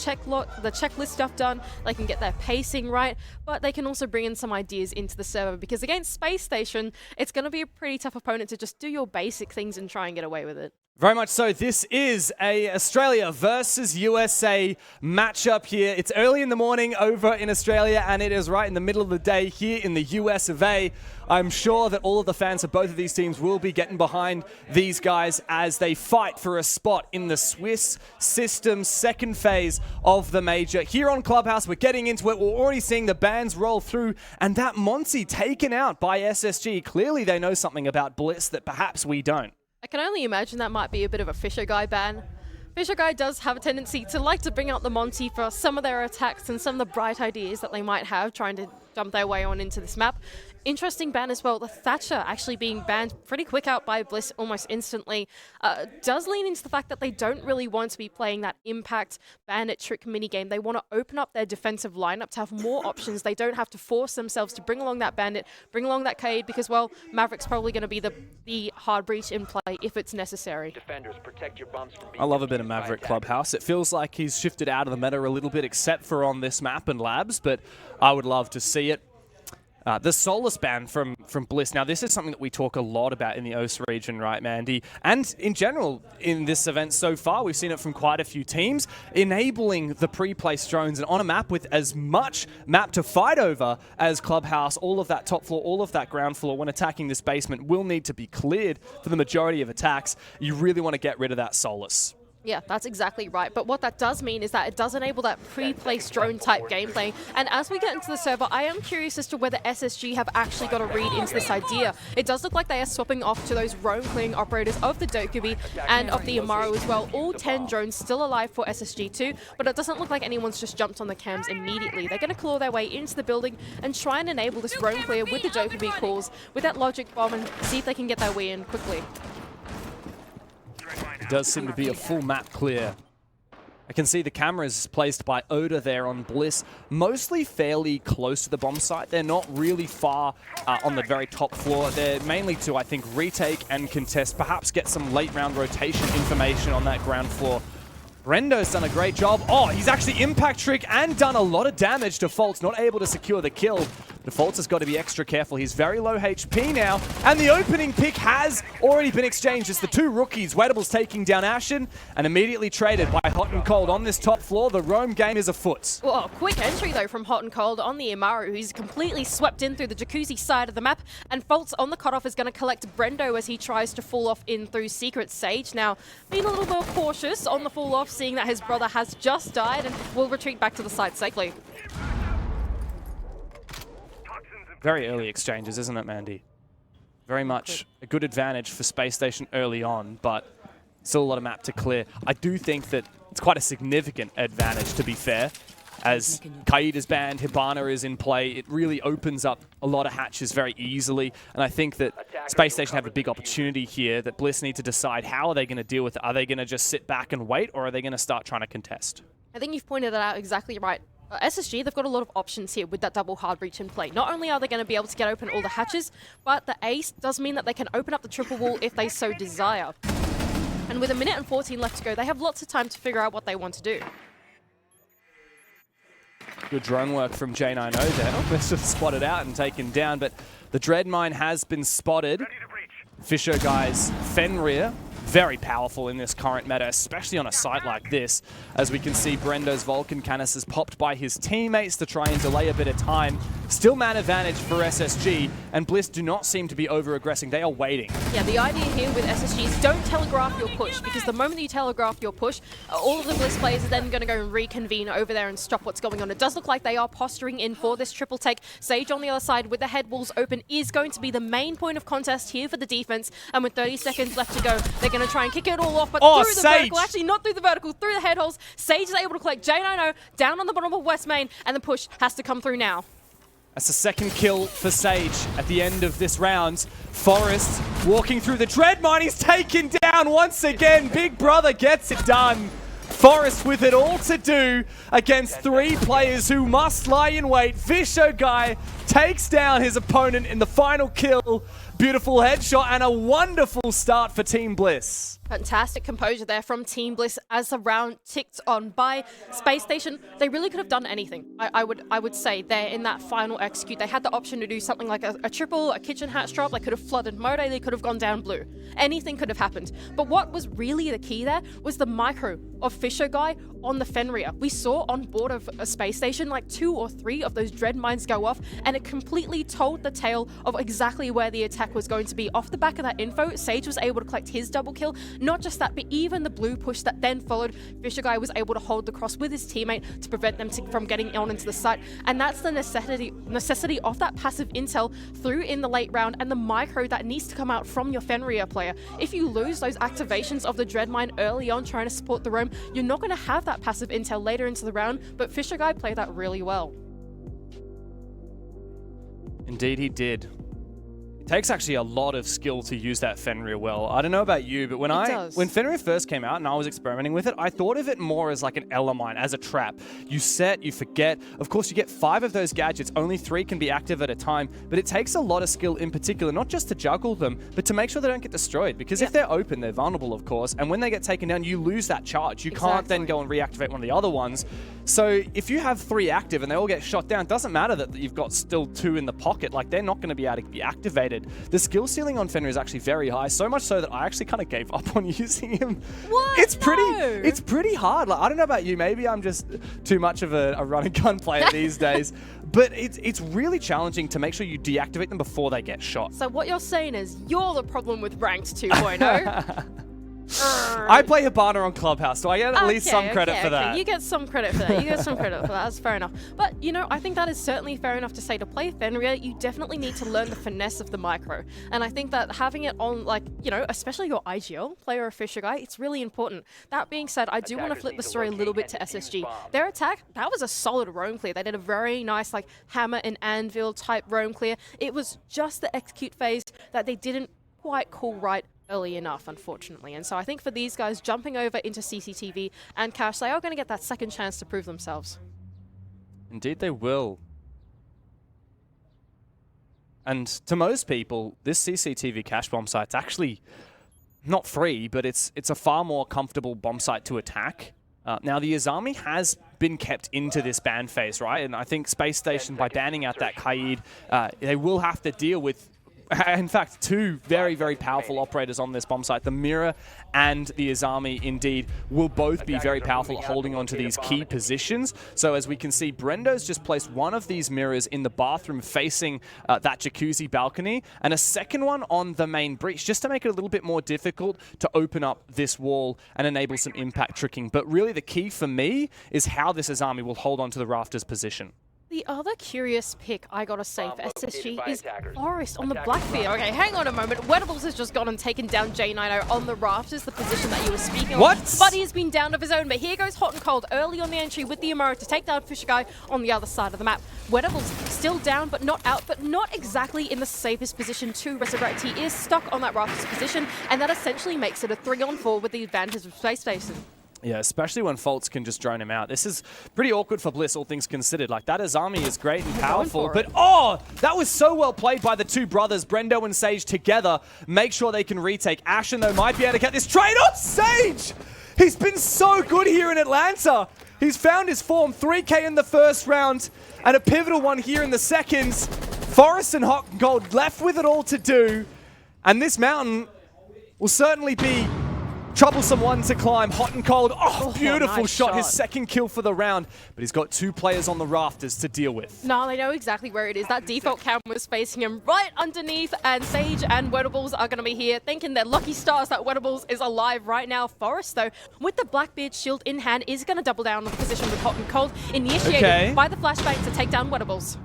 checklist stuff done, they can get their pacing right, but they can also bring in some ideas into the server, because against Space Station, it's going to be a pretty tough opponent to just do your basic things and try and get away with it. Very much so. This is a Australia versus USA matchup here. It's early in the morning over in Australia, and it is right in the middle of the day here in the US of A. I'm sure that all of the fans of both of these teams will be getting behind these guys as they fight for a spot in the Swiss Systems second phase of the major. Here on Clubhouse, we're getting into it. We're already seeing the bans roll through, and that Monty taken out by SSG. Clearly, they know something about BLISS that perhaps we don't. I can only imagine that might be a bit of a Fisher Guy ban. Fisher Guy does have a tendency to like to bring out the Monty for some of their attacks and some of the bright ideas that they might have trying to jump their way on into this map. Interesting ban as well. The Thatcher actually being banned pretty quick out by BLISS almost instantly does lean into the fact that they don't really want to be playing that impact bandit trick minigame. They want to open up their defensive lineup to have more options. They don't have to force themselves to bring along that bandit, bring along that Cade, because, well, Maverick's probably going to be the hard breach in play if it's necessary. Defenders, protect your bombs from being I love a bit of Maverick Clubhouse. It feels like he's shifted out of the meta a little bit, except for on this map and Labs, but I would love to see it. The Solus ban from BLISS. Now, this is something that we talk a lot about in the OS region, right, Mandy? And in general, in this event so far, we've seen it from quite a few teams, enabling the pre-placed drones. And on a map with as much map to fight over as Clubhouse, all of that top floor, all of that ground floor, when attacking this basement, will need to be cleared for the majority of attacks. You really want to get rid of that Solus. Yeah, that's exactly right. But what that does mean is that it does enable that pre-placed drone type gameplay. And as we get into the server, I am curious as to whether SSG have actually got a read into this idea. It does look like they are swapping off to those roam clearing operators of the Dokubi and of the Amaru as well. All 10 drones still alive for SSG too, but it doesn't look like anyone's just jumped on the cams immediately. They're going to claw their way into the building and try and enable this roam clear with the Dokubi calls, with that logic bomb, and see if they can get their way in quickly. It does seem to be a full map clear. I can see the cameras placed by Oda there on BLISS, mostly fairly close to the bomb site. They're not really far on the very top floor. They're mainly to, I think, retake and contest, perhaps get some late round rotation information on that ground floor. Brendo's done a great job. Oh, he's actually impact trick and done a lot of damage to Fultz, not able to secure the kill. But Fultz has got to be extra careful. He's very low HP now, and the opening pick has already been exchanged. It's the two rookies. Waitables taking down Ashen and immediately traded by Hot and Cold on this top floor. The roam game is afoot. Well, quick entry though from Hot and Cold on the Amaru, who's completely swept in through the jacuzzi side of the map, and Fultz on the cutoff is going to collect Brendo as he tries to fall off in through Secret Sage. Now, being a little more cautious on the fall off, seeing that his brother has just died and will retreat back to the site safely. Very early exchanges, isn't it, Mandy? Very much a good advantage for Space Station early on, but still a lot of map to clear. I do think that it's quite a significant advantage, to be fair, as Kaid is banned, Hibana is in play. It really opens up a lot of hatches very easily, and I think that Space Station have a big opportunity here that BLISS need to decide how are they going to deal with it. Are they going to just sit back and wait, or are they going to start trying to contest? I think you've pointed that out exactly right. SSG, they've got a lot of options here with that double hard breach in play. Not only are they going to be able to get open all the hatches, but the ace does mean that they can open up the triple wall if they so desire. And with 1 minute and 14 left to go, they have lots of time to figure out what they want to do. Good drone work from J90 there. Let's just spot it out and taken down, but the Dread Mine has been spotted. Fisher guys, Fenrir, very powerful in this current meta, especially on a site like this. As we can see, Brendo's Vulcan canisters popped by his teammates to try and delay a bit of time. Still man advantage for SSG, and BLISS do not seem to be over-aggressing. They are waiting. Yeah, the idea here with SSG is don't telegraph your push, because the moment you telegraph your push, all of the BLISS players are then going to go and reconvene over there and stop what's going on. It does look like they are posturing in for this triple take. Sage on the other side with the head walls open is going to be the main point of contest here for the defense, and with 30 seconds left to go, they're going to try and kick it all off, but through the vertical, actually not through the vertical, through the head holes. Sage is able to collect J90 down on the bottom of West Main, and the push has to come through now. That's the second kill for Sage at the end of this round. Forrest walking through the Dread Mine. He's taken down once again. Big Brother gets it done. Forrest with it all to do against 3 players who must lie in wait. Visho Guy takes down his opponent in the final kill. Beautiful headshot and a wonderful start for Team BLISS. Fantastic composure there from Team Bliss as the round ticked on by. Space Station, they really could have done anything. I would say there in that final execute, they had the option to do something like a triple, a kitchen hatch drop. They could have flooded Mode, they could have gone down blue. Anything could have happened. But what was really the key there was the micro of Fisher Guy on the Fenrir. We saw on board of a Space Station like 2 or 3 of those dread mines go off, and it completely told the tale of exactly where the attack was going to be. Off the back of that info, Sage was able to collect his double kill. Not just that, but even the blue push that then followed, Fisher Guy was able to hold the cross with his teammate to prevent them from getting on into the site. And that's the necessity of that passive intel through in the late round and the micro that needs to come out from your Fenrir player. If you lose those activations of the dread mine early on trying to support the roam, you're not going to have that passive intel later into the round, but Fisher Guy played that really well. Indeed he did. It takes actually a lot of skill to use that Fenrir well. I don't know about you, but when Fenrir first came out and I was experimenting with it, I thought of it more as like an Ela mine, as a trap. You set, you forget. Of course, you get 5 of those gadgets. Only 3 can be active at a time, but it takes a lot of skill in particular, not just to juggle them, but to make sure they don't get destroyed. Because if they're open, they're vulnerable, of course, and when they get taken down, you lose that charge. You can't then go and reactivate one of the other ones. So if you have 3 active and they all get shot down, it doesn't matter that you've got still 2 in the pocket. Like, they're not going to be able to be activated. The skill ceiling on Fenrir is actually very high, so much so that I actually kind of gave up on using him. What? It's pretty hard. Like, I don't know about you, maybe I'm just too much of a run and gun player these days, but it's really challenging to make sure you deactivate them before they get shot. So what you're saying is you're the problem with Ranked 2.0. I play Hibana on Clubhouse, so I get at least some credit for that. You get some credit for that. You get some credit for that. That's fair enough. But, you know, I think that is certainly fair enough to say to play Fenrir, you definitely need to learn the finesse of the micro. And I think that having it on, like, you know, especially your IGL player or Fisher Guy, it's really important. That being said, I do want to flip the story a little bit to SSG. Their attack, that was a solid roam clear. They did a very nice, like, hammer and anvil type roam clear. It was just the execute phase that they didn't quite call right early enough, unfortunately. And so I think for these guys jumping over into CCTV and Cash, they are going to get that second chance to prove themselves. Indeed they will. And to most people, this CCTV cache bomb site's actually not free, but it's a far more comfortable bomb site to attack. Now, the Azami has been kept into this ban phase, right? And I think Space Station, by banning out that Kaid, they will have to deal with, in fact, 2 very, very powerful operators on this bomb site. The Mirror and the Azami, indeed, will both be very powerful at holding on to these key positions. So as we can see, Brendo's just placed one of these mirrors in the bathroom facing that jacuzzi balcony, and a second one on the main breach, just to make it a little bit more difficult to open up this wall and enable some impact tricking. But really the key for me is how this Azami will hold on to the rafters position. The other curious pick, I gotta say, for SSG is Forest on the Blackbeard. Okay, hang on a moment. Wettables has just gone and taken down J90 on the rafters, the position that you were speaking of. But he's been down of his own. But here goes Hot and Cold early on the entry with the Amaro to take down Fisher Guy on the other side of the map. Wettables still down, but not out, but not exactly in the safest position to resurrect. He is stuck on that rafters position, and that essentially makes it a 3-on-4 with the advantage of Space Station. Yeah, especially when Faults can just drone him out. This is pretty awkward for Bliss, all things considered. Like, that Azami is great and powerful, but oh, that was so well played by the 2 brothers, Brendo and Sage, together. Make sure they can retake. Ashen, though, might be able to get this trade on Sage! He's been so good here in Atlanta. He's found his form. 3K in the first round, and a pivotal one here in the second. Forest and Hot and Cold left with it all to do, and this mountain will certainly be troublesome one to climb. Hot and Cold. Oh, beautiful nice shot. His second kill for the round. But he's got 2 players on the rafters to deal with. No, they know exactly where it is. That default cam was facing him right underneath. And Sage and Wettables are going to be here thinking they're lucky stars that Wettables is alive right now. Forest, though, with the Blackbeard shield in hand, is going to double down on the position with Hot and Cold. Initiated by the flashbang to take down Wettables.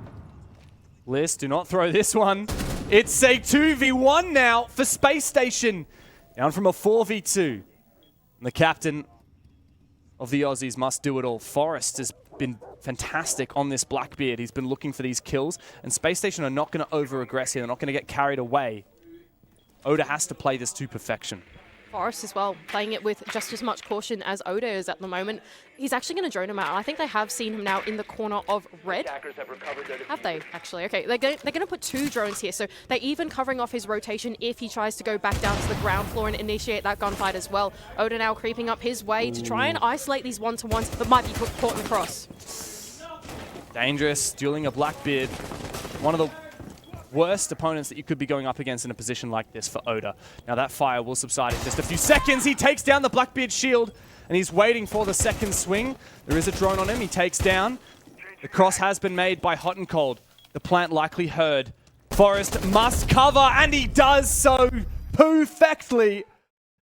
Bliss, do not throw this one. It's a 2v1 now for Space Station. Down from a 4v2. And the captain of the Aussies must do it all. Forrest has been fantastic on this Blackbeard. He's been looking for these kills. And Space Station are not going to over-aggress here. They're not going to get carried away. Oda has to play this to perfection. Forest as well, playing it with just as much caution as Oda is at the moment. He's actually going to drone him out. I think they have seen him now in the corner of red. Have they, actually? Okay, they're going to put 2 drones here, so they're even covering off his rotation if he tries to go back down to the ground floor and initiate that gunfight as well. Oda now creeping up his way to try and isolate these one-to-ones that might be caught in the cross. Dangerous, dueling a Blackbeard. One of the worst opponents that you could be going up against in a position like this for Oda. Now that fire will subside in just a few seconds. He takes down the Blackbeard shield and he's waiting for the second swing. There is a drone on him. He takes down. The cross has been made by Hot and Cold. The plant likely heard. Forest must cover and he does so perfectly.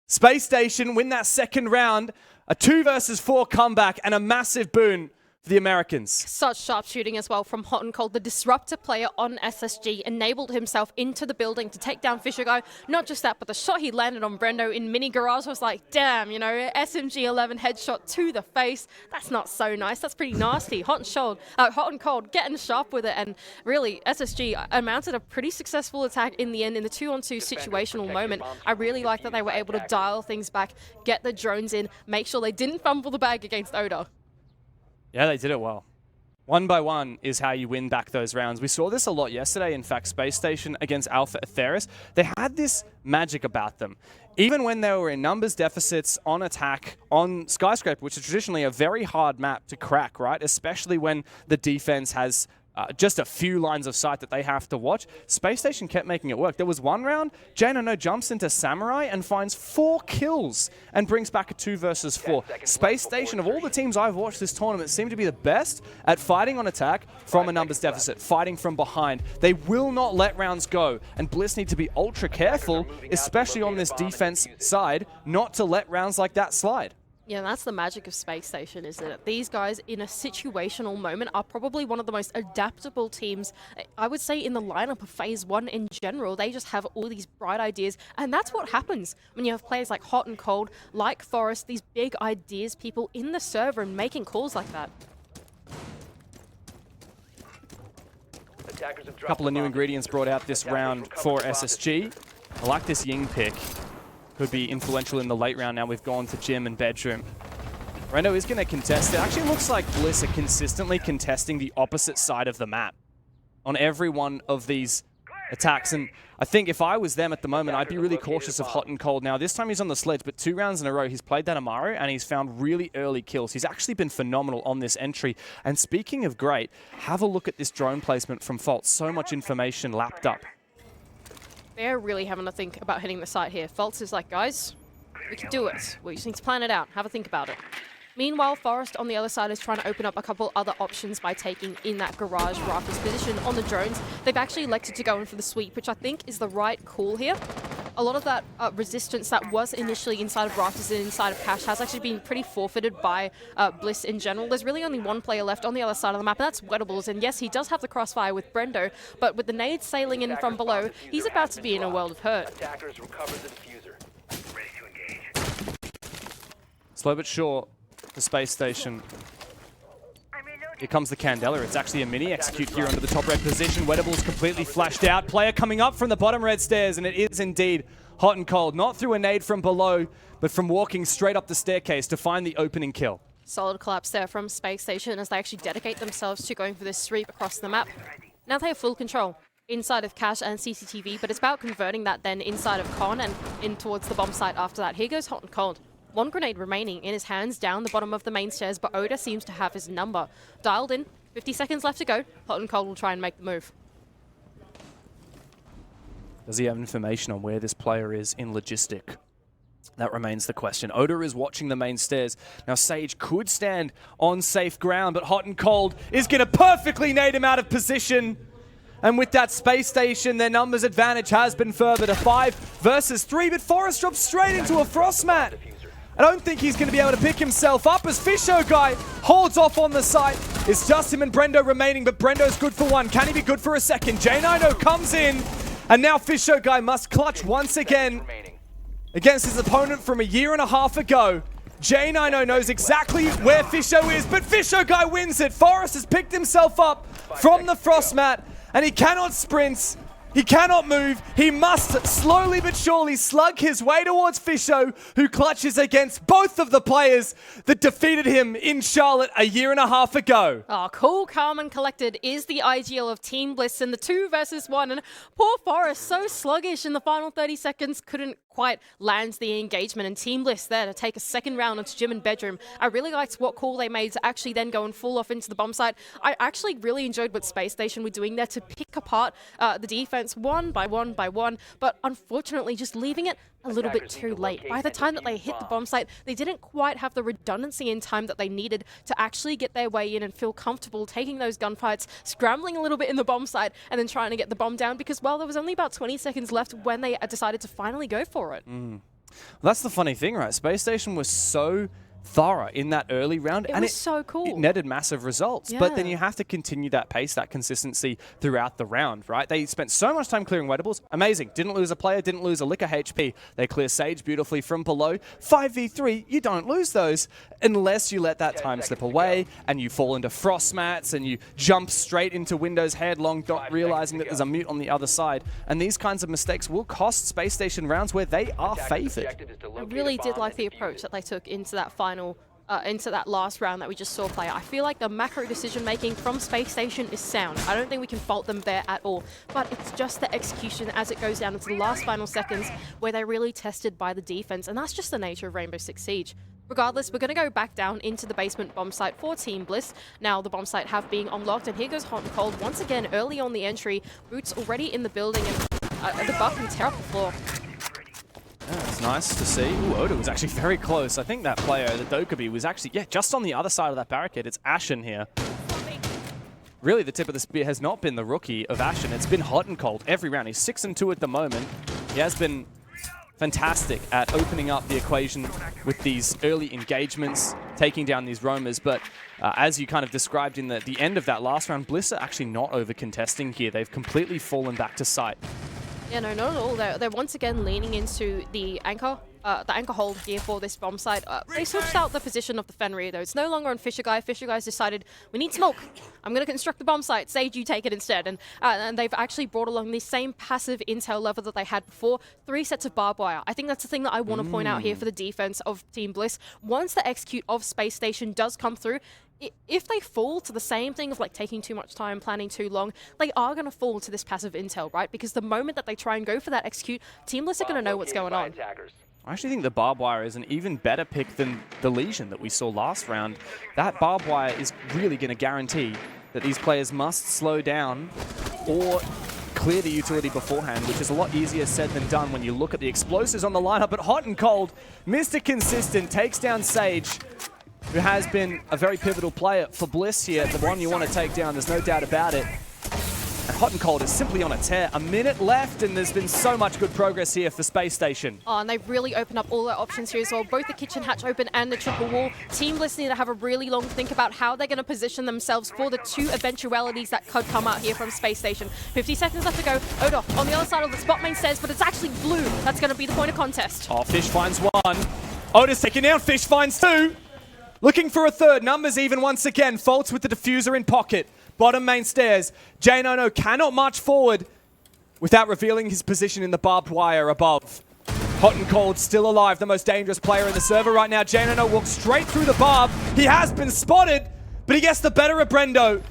Space Station win that second round. A 2 versus 4 comeback and a massive boon for the Americans. Such sharp shooting as well from Hot and Cold. The disruptor player on SSG enabled himself into the building to take down Fisher Guy. Not just that, but the shot he landed on Brendo in mini garage was like, damn, you know, SMG 11 headshot to the face. That's not so nice. That's pretty nasty. Hot and Cold getting sharp with it, and really SSG mounted a pretty successful attack in the end in the 2-on-2 situational moment. I really like that they were able to dial things back, get the drones in, make sure they didn't fumble the bag against Oda. Yeah, they did it well. 1 by 1 is how you win back those rounds. We saw this a lot yesterday. In fact, Space Station against Alpha Atheris, they had this magic about them. Even when they were in numbers deficits on attack on Skyscraper, which is traditionally a very hard map to crack, right? Especially when the defense has just a few lines of sight that they have to watch. Space Station kept making it work. There was one round, Jano jumps into Samurai and finds 4 kills and brings back a 2 versus 4. Space Station, of all the teams I've watched this tournament, seem to be the best at fighting on attack from a numbers deficit, fighting from behind. They will not let rounds go, and BLISS need to be ultra careful, especially on this defense side, not to let rounds like that slide. Yeah, that's the magic of Space Station, isn't it? These guys, in a situational moment, are probably one of the most adaptable teams, I would say, in the lineup of Phase 1 in general. They just have all these bright ideas, and that's what happens when you have players like Hot and Cold, like Forest, these big ideas, people in the server and making calls like that. A couple of new ingredients brought out this round for SSG. I like this Ying pick. Could be influential in the late round. Now we've gone to gym and bedroom. Brendo is going to contest. It actually looks like BLISS are consistently contesting the opposite side of the map on every one of these attacks. And I think if I was them at the moment, I'd be really cautious of Hot and Cold. Now, this time he's on the sledge, but 2 rounds in a row, he's played that Amaru, and he's found really early kills. He's actually been phenomenal on this entry. And speaking of great, have a look at this drone placement from Fault. So much information lapped up. They're really having to think about hitting the site here. Fultz is like, guys, we can do it. We just need to plan it out. Have a think about it. Meanwhile, Forest on the other side is trying to open up a couple other options by taking in that garage rafters position on the drones. They've actually elected to go in for the sweep, which I think is the right call here. A lot of that resistance that was initially inside of rafters and inside of Cash has actually been pretty forfeited by BLISS in general. There's really only one player left on the other side of the map, and that's Wettables. And yes, he does have the crossfire with Brendo, but with the nades sailing in from below, he's about to be in a world of hurt. Slow but sure, the Space Station. Here comes the Candela. It's actually a mini execute here under the top red position. Wettables completely flashed out. Player coming up from the bottom red stairs, and it is indeed Hot and Cold. Not through a nade from below, but from walking straight up the staircase to find the opening kill. Solid collapse there from Space Station as they actually dedicate themselves to going for this sweep across the map. Now they have full control inside of Cash and CCTV, but it's about converting that then inside of Con and in towards the bomb site after that. Here goes Hot and Cold. 1 grenade remaining in his hands down the bottom of the main stairs, but Oda seems to have his number. Dialed in, 50 seconds left to go. Hot and Cold will try and make the move. Does he have information on where this player is in logistic? That remains the question. Oda is watching the main stairs. Now Sage could stand on safe ground, but Hot and Cold is going to perfectly nade him out of position. And with that Space Station, their numbers advantage has been further to 5 versus 3, but Forest drops straight into a frost mat. I don't think he's going to be able to pick himself up as Fisho Guy holds off on the site. It's just him and Brendo remaining, but Brendo's good for 1. Can he be good for a second? J9O comes in, and now Fisho Guy must clutch once again against his opponent from a year and a half ago. J9O knows exactly where Fisho is, but Fisho Guy wins it. Forrest has picked himself up from the frost mat, and he cannot sprint. He cannot move. He must slowly but surely slug his way towards Fisho, who clutches against both of the players that defeated him in Charlotte a year and a half ago. Oh, cool, calm, and collected is the ideal of Team Bliss in the 2 versus 1. And poor Forrest, so sluggish in the final 30 seconds, couldn't quite land the engagement. And Team Bliss there to take a second round into gym and bedroom. I really liked what call they made to actually then go and fall off into the bomb site. I actually really enjoyed what Space Station were doing there to pick apart the defense one by one by one, but unfortunately just leaving it a little bit too late. By the time that they hit the bomb site, they didn't quite have the redundancy in time that they needed to actually get their way in and feel comfortable taking those gunfights, scrambling a little bit in the bomb site, and then trying to get the bomb down, because, well, there was only about 20 seconds left when they decided to finally go for it. Well, that's the funny thing, right? Space Station was so thorough in that early round, It was so cool. It netted massive results. Yeah. But then you have to continue that pace, that consistency throughout the round, right? They spent so much time clearing wettables. Amazing. Didn't lose a player, didn't lose a lick of HP. They clear Sage beautifully from below. 5v3, you don't lose those unless you let that time slip away and you fall into frost mats and you jump straight into Windows headlong, not realizing that there's a mute on the other side. And these kinds of mistakes will cost Space Station rounds where they are favored. I really did like the approach that they took into that into that last round that we just saw play. I feel like the macro decision making from Space Station is sound. I don't think we can fault them there at all, but it's just the execution as it goes down into the last final seconds where they're really tested by the defense, and that's just the nature of Rainbow Six Siege. Regardless, we're going to go back down into the basement bomb site for Team Bliss. Now the bomb site have been unlocked, and here goes Hot and Cold once again early on the entry. Boots already in the building, and the buff can tear up the floor. Yeah, it's nice to see. Ooh, Oda was actually very close. I think that player, the Dokkaebi, was actually, just on the other side of that barricade. It's Ashen here. Really, the tip of the spear has not been the rookie of Ashen. It's been Hot and Cold every round. He's 6-2 at the moment. He has been fantastic at opening up the equation with these early engagements, taking down these roamers. But as you kind of described in the end of that last round, Bliss are actually not over-contesting here. They've completely fallen back to sight. Yeah, no, not at all. They're once again leaning into the anchor hold here for this bomb site. They switched out the position of the Fenrir, though. It's no longer on Fisher Guy. Fisher Guy's decided, we need smoke. I'm going to construct the bomb site. Sage, you take it instead. And they've actually brought along the same passive intel level that they had before. 3 sets of barbed wire. I think that's the thing that I want to point out here for the defense of Team Bliss. Once the execute of Space Station does come through, if they fall to the same thing of like taking too much time, planning too long, they are going to fall to this passive intel, right? Because the moment that they try and go for that execute, Team Bliss are going to know what's going on. I actually think the barbed wire is an even better pick than the Legion that we saw last round. That barbed wire is really going to guarantee that these players must slow down or clear the utility beforehand, which is a lot easier said than done when you look at the explosives on the lineup. But Hot and Cold, Mr. Consistent, takes down Sage, who has been a very pivotal player for Bliss here, the one you want to take down, there's no doubt about it. And Hot and Cold is simply on a tear. A minute left, and there's been so much good progress here for Space Station. Oh, and they've really opened up all their options here as well. Both the kitchen hatch open and the triple wall. Team Bliss need to have a really long think about how they're going to position themselves for the 2 eventualities that could come out here from Space Station. 50 seconds left to go. Oda on the other side of the spot main stairs, but it's actually Blue. That's going to be the point of contest. Oh, Fish finds 1. Oda's taken down. Fish finds 2. Looking for a third. Numbers even once again. Faults with the diffuser in pocket. Bottom main stairs. J90 cannot march forward without revealing his position in the barbed wire above. Hot and Cold still alive. The most dangerous player in the server right now. J90 walks straight through the barb. He has been spotted, but he gets the better of Brendo.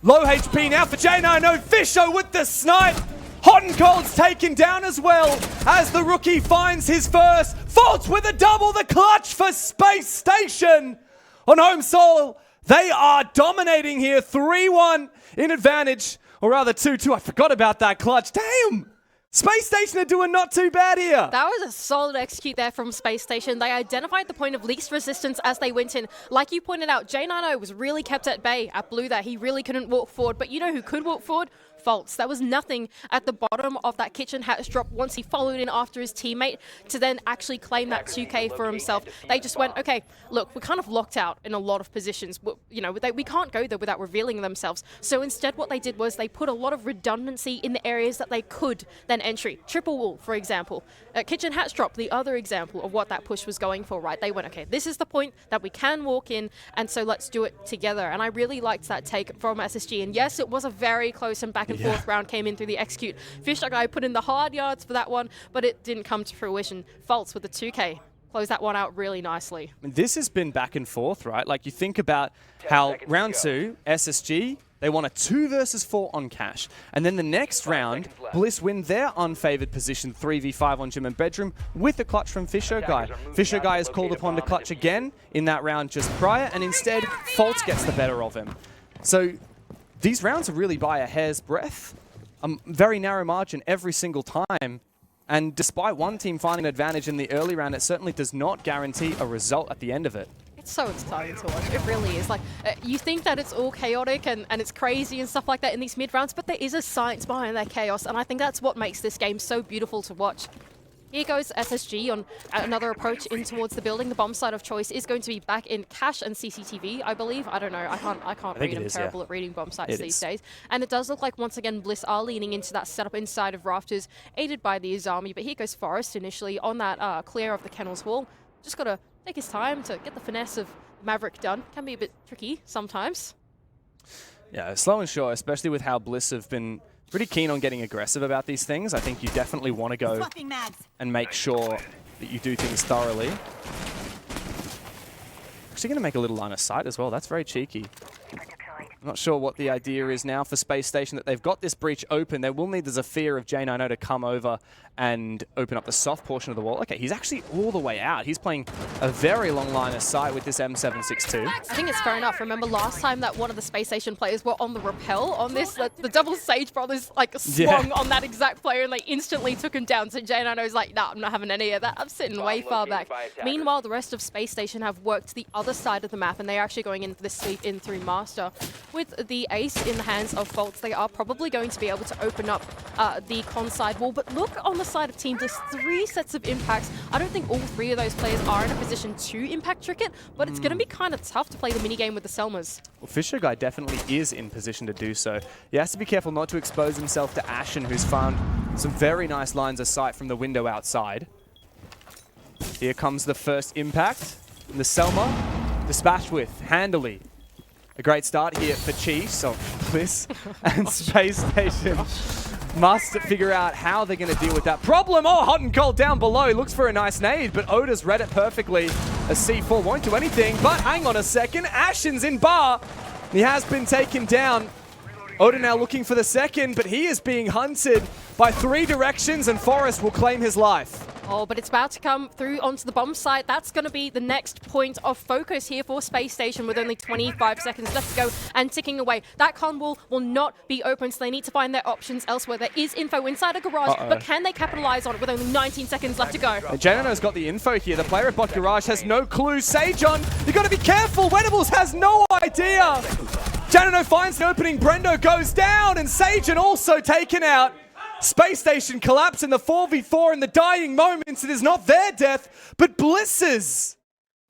Low HP now for J90. Fisho with the snipe. Hot and Cold's taken down as well as the rookie finds his first. Faults with a double, the clutch for Space Station on home soil. They are dominating here, 3-1 in advantage, or rather 2-2. I forgot about that clutch. Damn! Space Station are doing not too bad here. That was a solid execute there from Space Station. They identified the point of least resistance as they went in. Like you pointed out, J90 was really kept at bay at Blue there. He really couldn't walk forward, but you know who could walk forward? Faults. There was nothing at the bottom of that kitchen hatch drop once he followed in after his teammate to then actually claim that 2K for himself. They just went, okay, look, we're kind of locked out in a lot of positions. You know, we can't go there without revealing themselves. So instead what they did was they put a lot of redundancy in the areas that they could then an entry. Triple wall, for example. Kitchen hatch drop, the other example of what that push was going for, right? They went, okay, this is the point that we can walk in, and so let's do it together. And I really liked that take from SSG. And yes, it was a very close and back and forth round, came in through the execute. Fisher guy put in the hard yards for that one, but it didn't come to fruition. Faults with the 2K. Close that one out really nicely. This has been back and forth, right? Like, you think about how round 2, SSG, they won a 2 versus 4 on Cash. And then the next round, BLISS win their unfavored position 3v5 on Gym and Bedroom with a clutch from Fisher Guy. Fisher Guy is called upon to clutch again in that round just prior, and instead, Faults gets the better of him. So these rounds are really by a hair's breadth. A very narrow margin every single time. And despite one team finding an advantage in the early round, it certainly does not guarantee a result at the end of it. It's so exciting to watch. It really is. Like, you think that it's all chaotic and it's crazy and stuff like that in these mid rounds, but there is a science behind that chaos, and I think that's what makes this game so beautiful to watch. Here goes SSG on another approach in towards the building. The bomb side of choice is going to be back in Cash and CCTV, I believe. I don't know. I can't read. I'm terrible at reading bomb sites these days. And it does look like, once again, BLISS are leaning into that setup inside of Rafters, aided by the Izami. But here goes Forrest initially on that clear of the Kennels wall. Just got to take his time to get the finesse of Maverick done. Can be a bit tricky sometimes. Yeah, slow and sure, especially with how BLISS have been pretty keen on getting aggressive about these things. I think you definitely want to go and make sure that you do things thoroughly. Actually going to make a little line of sight as well. That's very cheeky. I'm not sure what the idea is now for Space Station, that they've got this breach open. They will need the Zafir of J90 to come over and open up the soft portion of the wall. Okay, he's actually all the way out. He's playing a very long line of sight with this M762. I think it's fair enough. Remember last time that one of the Space Station players were on the rappel on this? The double Sage Brothers like swung on that exact player and they instantly took him down. So J90 was like, nah, I'm not having any of that. I'm sitting way far back. Meanwhile, the rest of Space Station have worked the other side of the map, and they're actually going in for the sweep in through Master. With the ace in the hands of Faults, they are probably going to be able to open up the con side wall. But look on the side of Team BLISS, 3 sets of impacts. I don't think all 3 of those players are in a position to impact Tricket, but it's going to be kind of tough to play the minigame with the Selmas. Well, Fisher Guy definitely is in position to do so. He has to be careful not to expose himself to Ashen, who's found some very nice lines of sight from the window outside. Here comes the first impact. And the Selma dispatched with handily. A great start here for Chiefs of BLISS and Space Station. Must figure out how they're going to deal with that problem. Oh, hot and cold down below. Looks for a nice nade, but Oda's read it perfectly. A C4 won't do anything, but hang on a second. Ashen's in bar. He has been taken down. Oda now looking for the second, but he is being hunted by 3 directions, and Forrest will claim his life. Oh, but it's about to come through onto the bomb site. That's going to be the next point of focus here for Space Station with only 25 seconds left to go and ticking away. That con wall will not be open, so they need to find their options elsewhere. There is info inside a garage, but can they capitalize on it with only 19 seconds left to go? Janino's got the info here. The player at Bot Garage has no clue. Sajon, you got to be careful. Wenables has no idea. Janino finds the opening. Brendo goes down, and Sajon also taken out. Space Station collapse in the 4v4 in the dying moments. It is not their death, but BLISS's.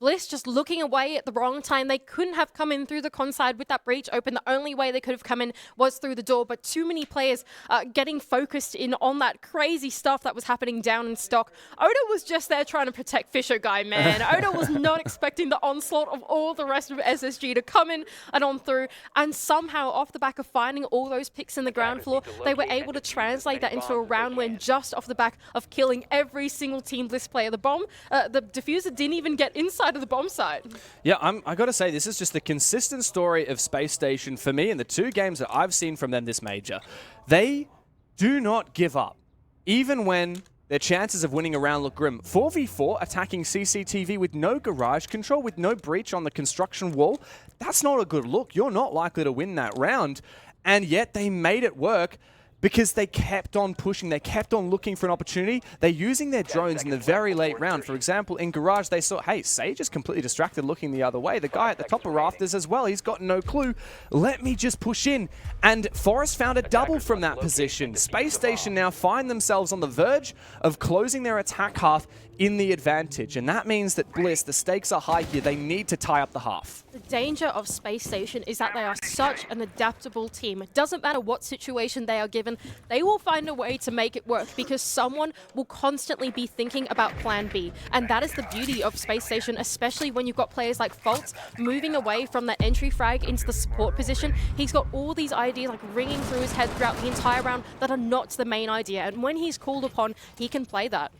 BLISS just looking away at the wrong time. They couldn't have come in through the con side with that breach open. The only way they could have come in was through the door, but too many players getting focused in on that crazy stuff that was happening down in stock. Oda was just there trying to protect Fisher Guy, man. Oda was not expecting the onslaught of all the rest of SSG to come in and on through, and somehow off the back of finding all those picks in the ground floor, they were able to translate that into a round win just off the back of killing every single Team BLISS player. The bomb, the diffuser didn't even get inside of the bomb site. Yeah, I got to say, this is just the consistent story of Space Station for me in the 2 games that I've seen from them this major. They do not give up, even when their chances of winning a round look grim. 4v4 attacking CCTV with no garage control, with no breach on the construction wall. That's not a good look. You're not likely to win that round. And yet they made it work, because they kept on pushing, they kept on looking for an opportunity. They're using their drones in the very late round. For example, in Garage, they saw, hey, Sage is completely distracted looking the other way. The guy at the top of Rafters as well, he's got no clue. Let me just push in. And Forrest found a double from that position. Space Station now find themselves on the verge of closing their attack half in the advantage. And that means that BLISS, the stakes are high here. They need to tie up the half. The danger of Space Station is that they are such an adaptable team. It doesn't matter what situation they are given. happen, they will find a way to make it work because someone will constantly be thinking about plan B. And that is the beauty of Space Station, especially when you've got players like Fault moving away from that entry frag into the support position. He's got all these ideas like ringing through his head throughout the entire round that are not the main idea. And when he's called upon, he can play that.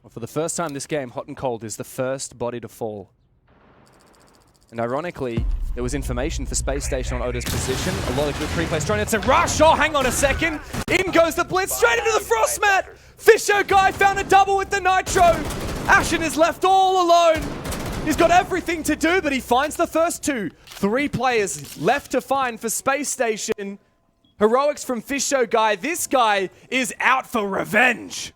Well, for the first time this game, Hot and Cold is the first body to fall. And ironically, there was information for Space Station on Oda's position. A lot of good pre-play. Trying to rush. Oh, hang on a second. In goes the blitz straight into the frost mat. Fisher guy found a double with the nitro. Ashen is left all alone. He's got everything to do, but he finds the first two. 3 players left to find for Space Station. Heroics from Fisher guy. This guy is out for revenge.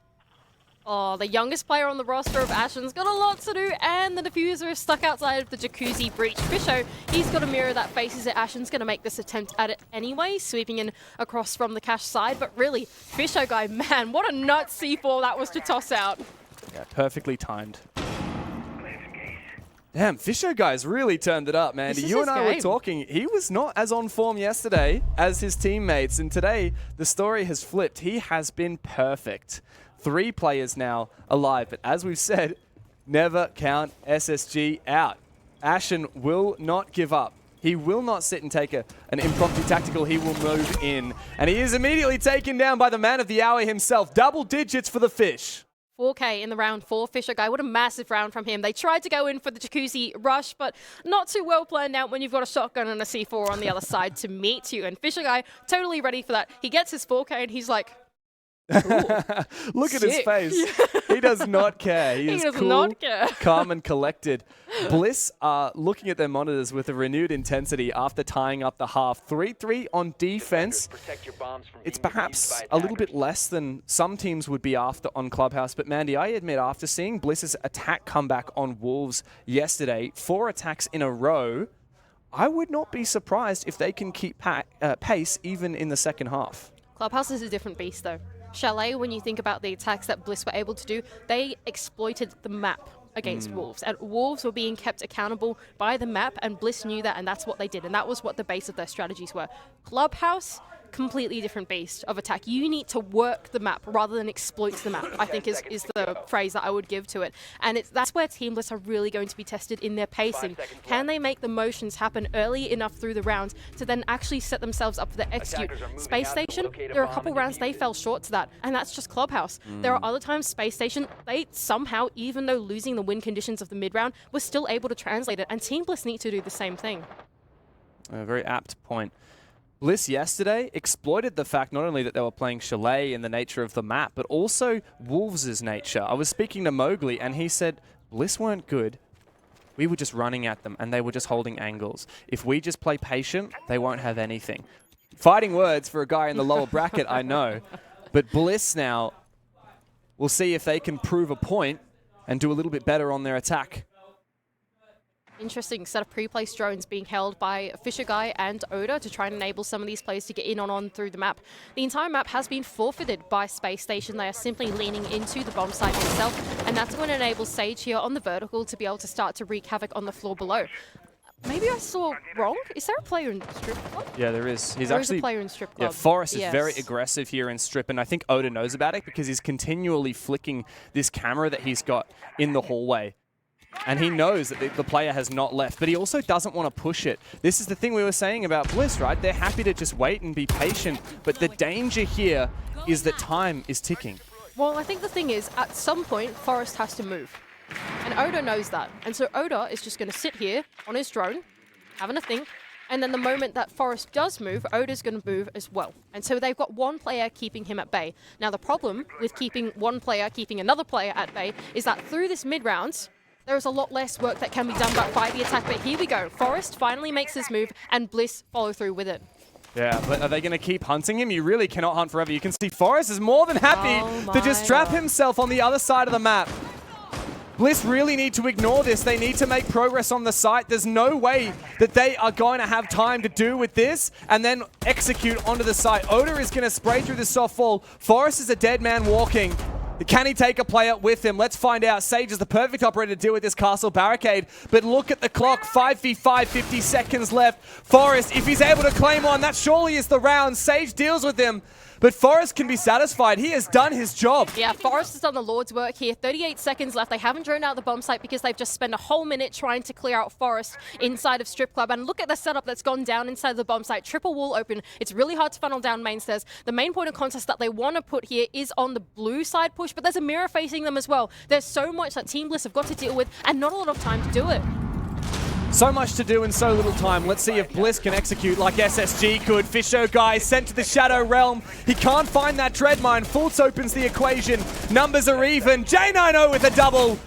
Oh, the youngest player on the roster of Ashen's got a lot to do, and the diffuser is stuck outside of the jacuzzi breach. Fisho, he's got a mirror that faces it. Ashen's going to make this attempt at it anyway, sweeping in across from the cash side. But really, Fisho guy, man, what a nut C4 that was to toss out. Yeah, perfectly timed. Damn, Fisho guy's really turned it up, man. You and I were talking. He was not as on form yesterday as his teammates, and today the story has flipped. He has been perfect. 3 players now alive, but as we've said, never count SSG out. Ashen will not give up. He will not sit and take an impromptu tactical. He will move in, and he is immediately taken down by the man of the hour himself. Double digits for the Fish. 4K in the round for Fisher guy. What a massive round from him. They tried to go in for the jacuzzi rush, but not too well planned out when you've got a shotgun and a C4 on the other side to meet you. And Fisher guy, totally ready for that. He gets his 4K and he's like, look at his face. He does not care. He is does cool, not care. calm and collected. BLISS are looking at their monitors with a renewed intensity after tying up the half. 3-3 on defense. It's perhaps a little bit less than some teams would be after on Clubhouse, but Mandy, I admit, after seeing BLISS's attack comeback on Wolves yesterday, 4 attacks in a row, I would not be surprised if they can keep pace even in the second half. Clubhouse is a different beast though. Chalet, when you think about the attacks that BLISS were able to do, they exploited the map against Wolves. And Wolves were being kept accountable by the map, and BLISS knew that, and that's what they did. And that was what the base of their strategies were. Clubhouse, completely different beast of attack. You need to work the map rather than exploit the map, I think is the phrase that I would give to it. And that's where Team BLISS are really going to be tested in their pacing. Can they make the motions happen early enough through the rounds to then actually set themselves up for the execute? Space Station, there are a couple rounds they fell short to that, and that's just Clubhouse. There are other times Space Station, they somehow, even though losing the win conditions of the mid-round, were still able to translate it, and Team BLISS need to do the same thing. A very apt point. BLISS yesterday exploited the fact not only that they were playing Chalet in the nature of the map, but also Wolves' nature. I was speaking to Mowgli, and he said, BLISS weren't good. We were just running at them, and they were just holding angles. If we just play patient, they won't have anything. Fighting words for a guy in the lower bracket, I know. But BLISS now, we'll see if they can prove a point and do a little bit better on their attack. Interesting set of pre-placed drones being held by Fisher Guy and Oda to try and enable some of these players to get in on through the map. The entire map has been forfeited by Space Station. They are simply leaning into the bomb site itself, and that's going to enable Sage here on the vertical to be able to start to wreak havoc on the floor below. Maybe I saw wrong. Is there a player in Strip Club? Yeah, there is. He's there actually is a player in Strip Club. Yeah, Forrest is very aggressive here in Strip, and I think Oda knows about it because he's continually flicking this camera that he's got in the hallway. And he knows that the player has not left, but he also doesn't want to push it. This is the thing we were saying about BLISS, right? They're happy to just wait and be patient, but the danger here is that time is ticking. Well, I think the thing is, at some point, Forrest has to move. And Oda knows that. And so Oda is just going to sit here on his drone, having a think, and then the moment that Forrest does move, Oda's going to move as well. And so they've got one player keeping him at bay. Now, the problem with keeping one player keeping another player at bay is that through this mid-rounds, there is a lot less work that can be done by the attack, but here we go. Forrest finally makes his move, and BLISS follow through with it. Yeah, but are they going to keep hunting him? You really cannot hunt forever. You can see Forrest is more than happy to just trap himself on the other side of the map. BLISS really need to ignore this. They need to make progress on the site. There's no way that they are going to have time to do with this and then execute onto the site. Oda is going to spray through the soft wall. Forrest is a dead man walking. Can he take a player with him? Let's find out. Sage is the perfect operator to deal with this castle barricade. But look at the clock. 5v5, 50 seconds left. Forest, if he's able to claim one, that surely is the round. Sage deals with him. But Forest can be satisfied. He has done his job. Yeah, Forest has done the Lord's work here. 38 seconds left. They haven't drawn out the bomb site because they've just spent a whole minute trying to clear out Forest inside of Strip Club. And look at the setup that's gone down inside the bomb site. Triple wall open. It's really hard to funnel down main stairs. The main point of contest that they want to put here is on the blue side push, but there's a mirror facing them as well. There's so much that Team BLISS have got to deal with and not a lot of time to do it. So much to do in so little time. Let's see if BLISS can execute like SSG could. Fisho guy sent to the Shadow Realm. He can't find that Dread Mine. Fultz opens the equation. Numbers are even. J90 with a double.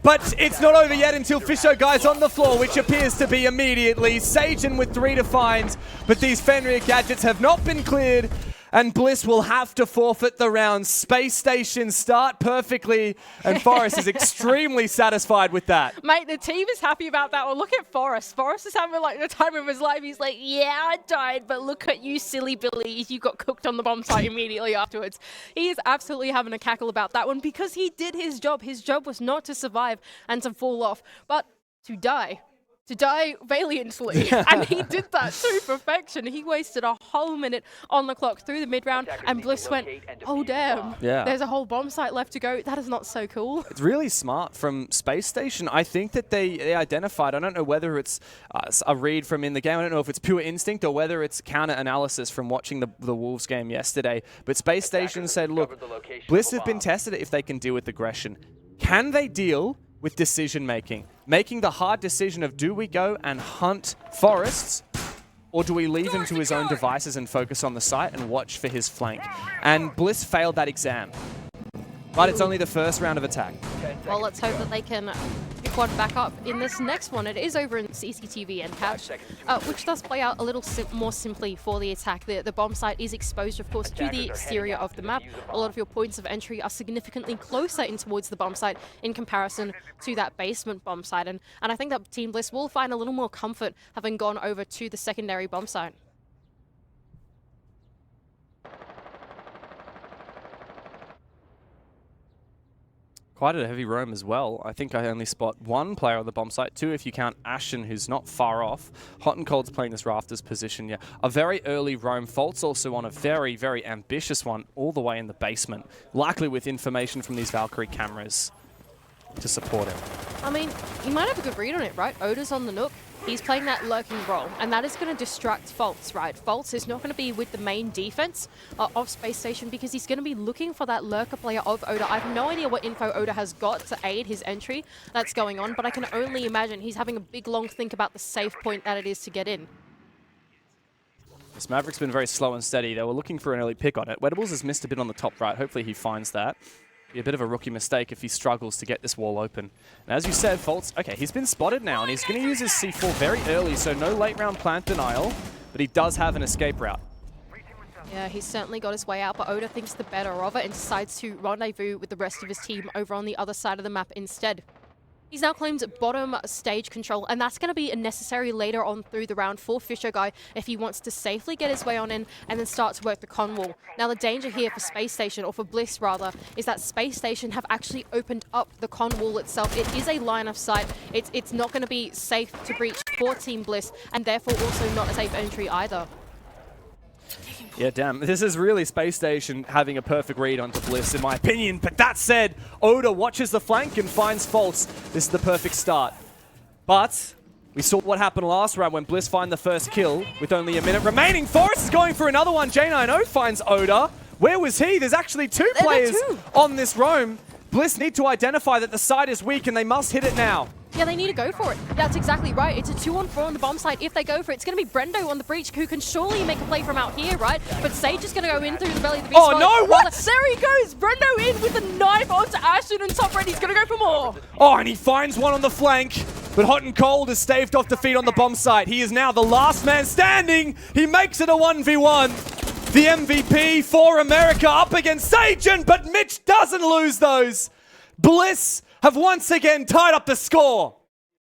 But it's not over yet until Fisho guy's on the floor, which appears to be immediately. Sagen with 3 to find. But these Fenrir gadgets have not been cleared. And BLISS will have to forfeit the round. Space Station start perfectly, and Forest is extremely satisfied with that. Mate, the team is happy about that one. Look at Forest. Forest is having like the time of his life. He's like, yeah, I died, but look at you, silly Billy. You got cooked on the bomb site immediately afterwards. He is absolutely having a cackle about that one because he did his job. His job was not to survive and to fall off, but to die. To die valiantly. And he did that to perfection. He wasted a whole minute on the clock through the mid-round, and BLISS went, oh damn, there's a whole bomb site left to go. That is not so cool. It's really smart from Space Station. I think that they identified, I don't know whether it's a read from in the game, I don't know if it's pure instinct or whether it's counter-analysis from watching the Wolves game yesterday, but Space Station said, look, BLISS have been tested if they can deal with aggression. Can they deal with decision-making? Making the hard decision of, do we go and hunt Forests, or do we leave him to his own devices and focus on the site and watch for his flank? And BLISS failed that exam. But it's only the first round of attack. Well, let's hope that they can pick one back up in this next one. It is over in CCTV and patch, which does play out a little more simply for the attack. The bomb site is exposed, of course, to the exterior of the map. A lot of your points of entry are significantly closer in towards the bomb site in comparison to that basement bomb site. And I think that Team BLISS will find a little more comfort having gone over to the secondary bomb site. Quite a heavy roam as well. I think I only spot one player on the bomb site, 2 if you count Ashen, who's not far off. Hot and Cold's playing this Rafters position, yeah. A very early roam. Fault's also on a very, very ambitious one all the way in the basement, likely with information from these Valkyrie cameras to support him. I mean, you might have a good read on it, right? Oda's on the Nook. He's playing that lurking role, and that is going to distract Fultz, right? Fultz is not going to be with the main defense of Space Station because he's going to be looking for that lurker player of Oda. I have no idea what info Oda has got to aid his entry that's going on, but I can only imagine he's having a big, long think about the safe point that it is to get in. This Maverick's been very slow and steady. They were looking for an early pick on it. Wedables has missed a bit on the top right. Hopefully he finds that. Be a bit of a rookie mistake if he struggles to get this wall open. And as you said, Fultz, okay, he's been spotted now, and he's going to use his C4 very early, so no late round plant denial, but he does have an escape route. Yeah, he's certainly got his way out, but Oda thinks the better of it and decides to rendezvous with the rest of his team over on the other side of the map instead. He's now claimed bottom stage control, and that's going to be necessary later on through the round for Fisher Guy if he wants to safely get his way on in and then start to work the con wall. Now, the danger here for Space Station, or for BLISS rather, is that Space Station have actually opened up the con wall itself. It is a line of sight. It's not going to be safe to breach for Team BLISS, and therefore also not a safe entry either. Yeah, damn. This is really Space Station having a perfect read onto BLISS, in my opinion. But that said, Oda watches the flank and finds Fultz. This is the perfect start. But we saw what happened last round when BLISS find the first kill with only a minute remaining. Forrest is going for another one. J90 finds Oda. Where was he? There's actually two players on this roam. BLISS need to identify that the side is weak and they must hit it now. Yeah, they need to go for it. That's exactly right. It's a 2-on-4 on the bomb site. If they go for it, it's going to be Brendo on the breach, who can surely make a play from out here, right? But Sage is going to go in through the belly of the beast. Oh, no, what? There he goes. Brendo in with a knife onto Ashton and top right. He's going to go for more. Oh, and he finds one on the flank. But Hot and Cold has staved off defeat on the bomb site. He is now the last man standing. He makes it a 1v1. The MVP for America up against Sagen, but Mitch doesn't lose those. BLISS have once again tied up the score.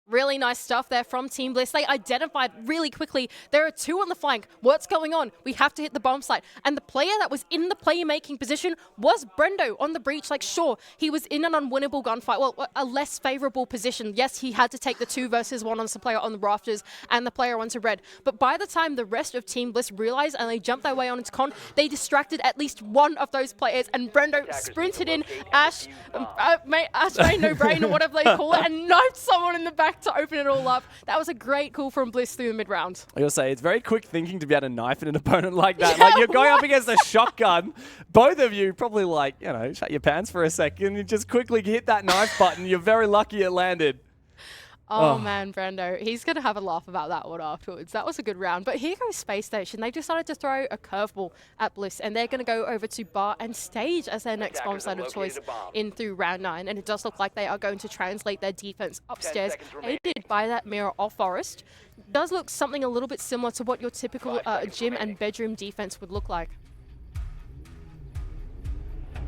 Really nice stuff there from Team Bliss. They identified really quickly, there are 2 on the flank. What's going on? We have to hit the bomb site. And the player that was in the playmaking position was Brendo on the breach. Like, sure, he was in an unwinnable gunfight. Well, a less favorable position. Yes, he had to take the 2 versus 1 on the player on the rafters and the player onto red. But by the time the rest of Team Bliss realized and they jumped their way onto Con, they distracted at least one of those players. And Brendo sprinted in, Ash made no brain or whatever they call it, and knifed someone in the back to open it all up. That was a great call from Bliss through the mid-round. I gotta say, it's very quick thinking to be able to knife an opponent like that. Yeah, like, you're going up against a shotgun. Both of you probably, like, you know, shut your pants for a second. You just quickly hit that knife button. You're very lucky it landed. Oh man, Brendo. He's going to have a laugh about that one afterwards. That was a good round. But here goes Space Station. They decided to throw a curveball at Bliss, and they're going to go over to Bar and Stage as their next bomb site of choice in through round 9. And it does look like they are going to translate their defense upstairs, aided by that mirror of Forest. Does look something a little bit similar to what your typical gym and bedroom defense would look like.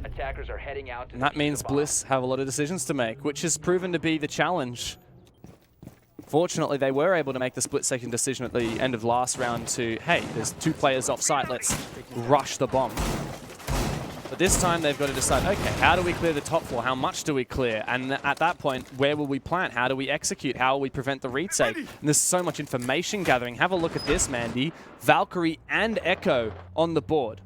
Attackers are heading out to And that means Bliss have a lot of decisions to make, which has proven to be the challenge. Fortunately, they were able to make the split-second decision at the end of last round to, hey, there's 2 players off site, let's rush the bomb. But this time, they've got to decide, okay, how do we clear the top floor? How much do we clear? And at that point, where will we plant? How do we execute? How will we prevent the retake? And there's so much information gathering. Have a look at this, Mandy. Valkyrie and Echo on the board.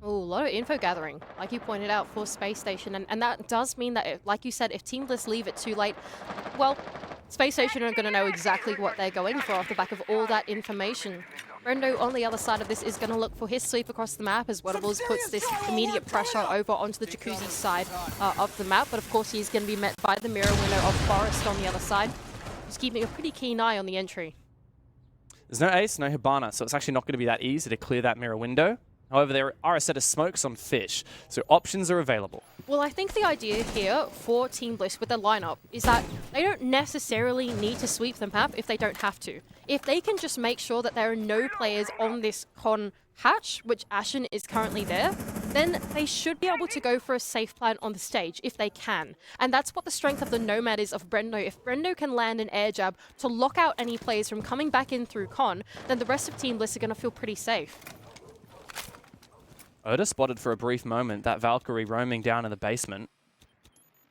Oh, a lot of info gathering, like you pointed out, for Space Station. And that does mean that, like you said, if Team Bliss leave it too late, well, Space Station are going to know exactly what they're going for off the back of all that information. Brendo on the other side of this is going to look for his sweep across the map as Wettables puts this immediate pressure over onto the Jacuzzi side of the map. But of course, he's going to be met by the mirror winner of Forest on the other side, who's keeping a pretty keen eye on the entry. There's no ace, no Hibana, so it's actually not going to be that easy to clear that mirror window. However, there are a set of smokes on Fish, so options are available. Well, I think the idea here for Team Bliss with their lineup is that they don't necessarily need to sweep the map if they don't have to. If they can just make sure that there are no players on this Con hatch, which Ashen is currently there, then they should be able to go for a safe plan on the stage if they can. And that's what the strength of the Nomad is of Brendo. If Brendo can land an air jab to lock out any players from coming back in through Con, then the rest of Team Bliss are going to feel pretty safe. Oda spotted for a brief moment that Valkyrie roaming down in the basement.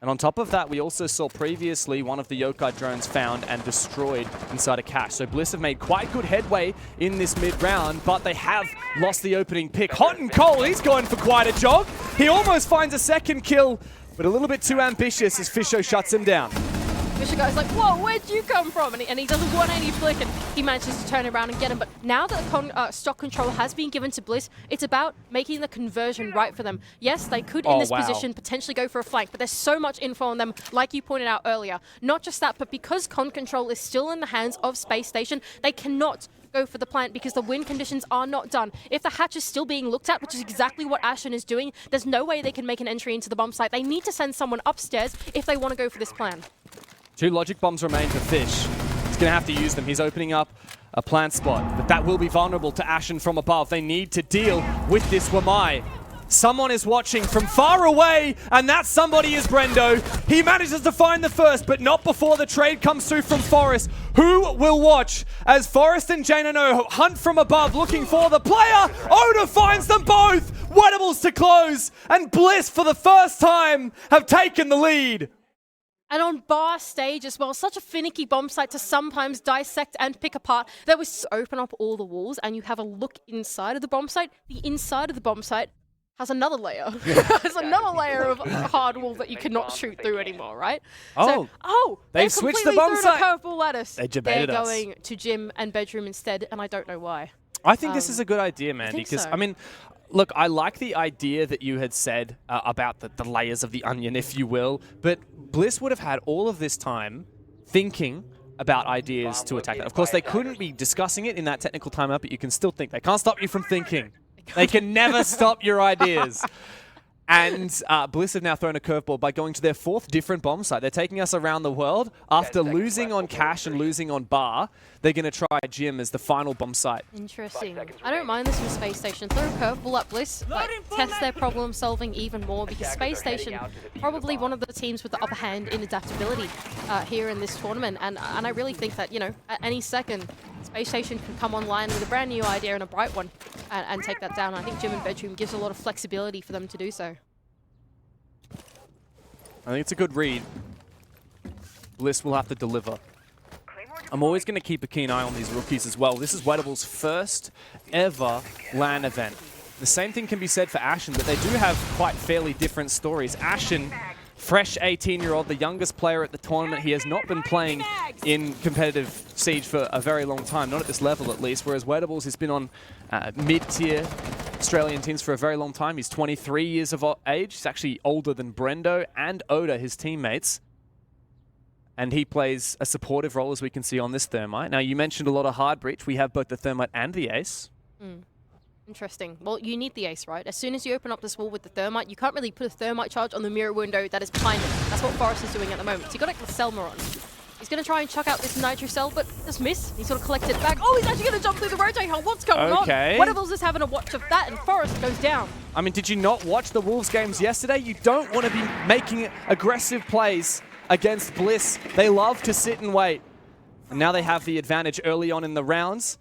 And on top of that, we also saw previously one of the Yokai drones found and destroyed inside a cache. So Bliss have made quite good headway in this mid-round, but they have lost the opening pick. Hot and Cold, he's going for quite a jog. He almost finds a second kill, but a little bit too ambitious as Fisho shuts him down. Fisher guy's like, whoa, where'd you come from? And he does a 180 flick and he manages to turn around and get him. But now that stock control has been given to Bliss, it's about making the conversion right for them. Yes, they could in this position potentially go for a flank, but there's so much info on them, like you pointed out earlier. Not just that, but because con control is still in the hands of Space Station, they cannot go for the plant because the win conditions are not done. If the hatch is still being looked at, which is exactly what Ashen is doing, there's no way they can make an entry into the bomb site. They need to send someone upstairs if they want to go for this plan. 2 logic bombs remain for Fish. He's going to have to use them. He's opening up a plant spot, but that will be vulnerable to Ashen from above. They need to deal with this Wamai. Someone is watching from far away, and that somebody is Brendo. He manages to find the first, but not before the trade comes through from Forest. Who will watch as Forest and Janano hunt from above, looking for the player? Oda finds them both! Wettables to close, and Bliss, for the first time, have taken the lead. And on bar stage as well, such a finicky bomb site to sometimes dissect and pick apart. That was open up all the walls and you have a look inside of the bomb site. The inside of the bomb site has another layer. There's another layer of hard wall that you cannot shoot through anymore, right? They've switched the bomb site. Curveball at us. They debated They're us. going to gym and bedroom instead, and I don't know why. I think this is a good idea, Mandy, because, so. I mean, look, I like the idea that you had said about the layers of the onion, if you will, but Bliss would have had all of this time thinking about ideas to attack that. Of course, they couldn't be discussing it in that technical timeout, but you can still think. They can't stop you from thinking. They can never stop your ideas. And BLISS have now thrown a curveball by going to their 4th different bomb site. They're taking us around the world. After losing on Cash and losing on Bar, they're going to try Gym as the final bomb site. Interesting. I don't mind this from Space Station. Throw a curveball at BLISS, like, test their problem solving even more, because Space Station probably one of the teams with the upper hand in adaptability here in this tournament. And I really think that, you know, at any second, Space Station can come online with a brand new idea and a bright one and take that down. I think Gym and Bedroom gives a lot of flexibility for them to do so. I think it's a good read. BLISS will have to deliver. I'm always going to keep a keen eye on these rookies as well. This is Weddable's first ever LAN event. The same thing can be said for Ashen, but they do have quite fairly different stories. Ashen, fresh 18-year-old, the youngest player at the tournament. He has not been playing in competitive Siege for a very long time, not at this level at least, whereas Weddables has been on mid-tier Australian teams for a very long time. He's 23 years of age. He's actually older than Brendo and Oda, his teammates. And he plays a supportive role, as we can see on this Thermite. Now, you mentioned a lot of hard breach. We have both the Thermite and the Ace. Interesting. Well, you need the Ace, right? As soon as you open up this wall with the Thermite, you can't really put a Thermite charge on the mirror window that is behind it. That's what Forrest is doing at the moment. So you got to get the Selma on. He's going to try and chuck out this Nitro Cell, but just miss. He sort of collects it back. Oh, he's actually going to jump through the rotate hole. What's going on? Weddable's is having a watch of that, and Forrest goes down. I mean, did you not watch the Wolves games yesterday? You don't want to be making aggressive plays against BLISS. They love to sit and wait. And now they have the advantage early on in the rounds.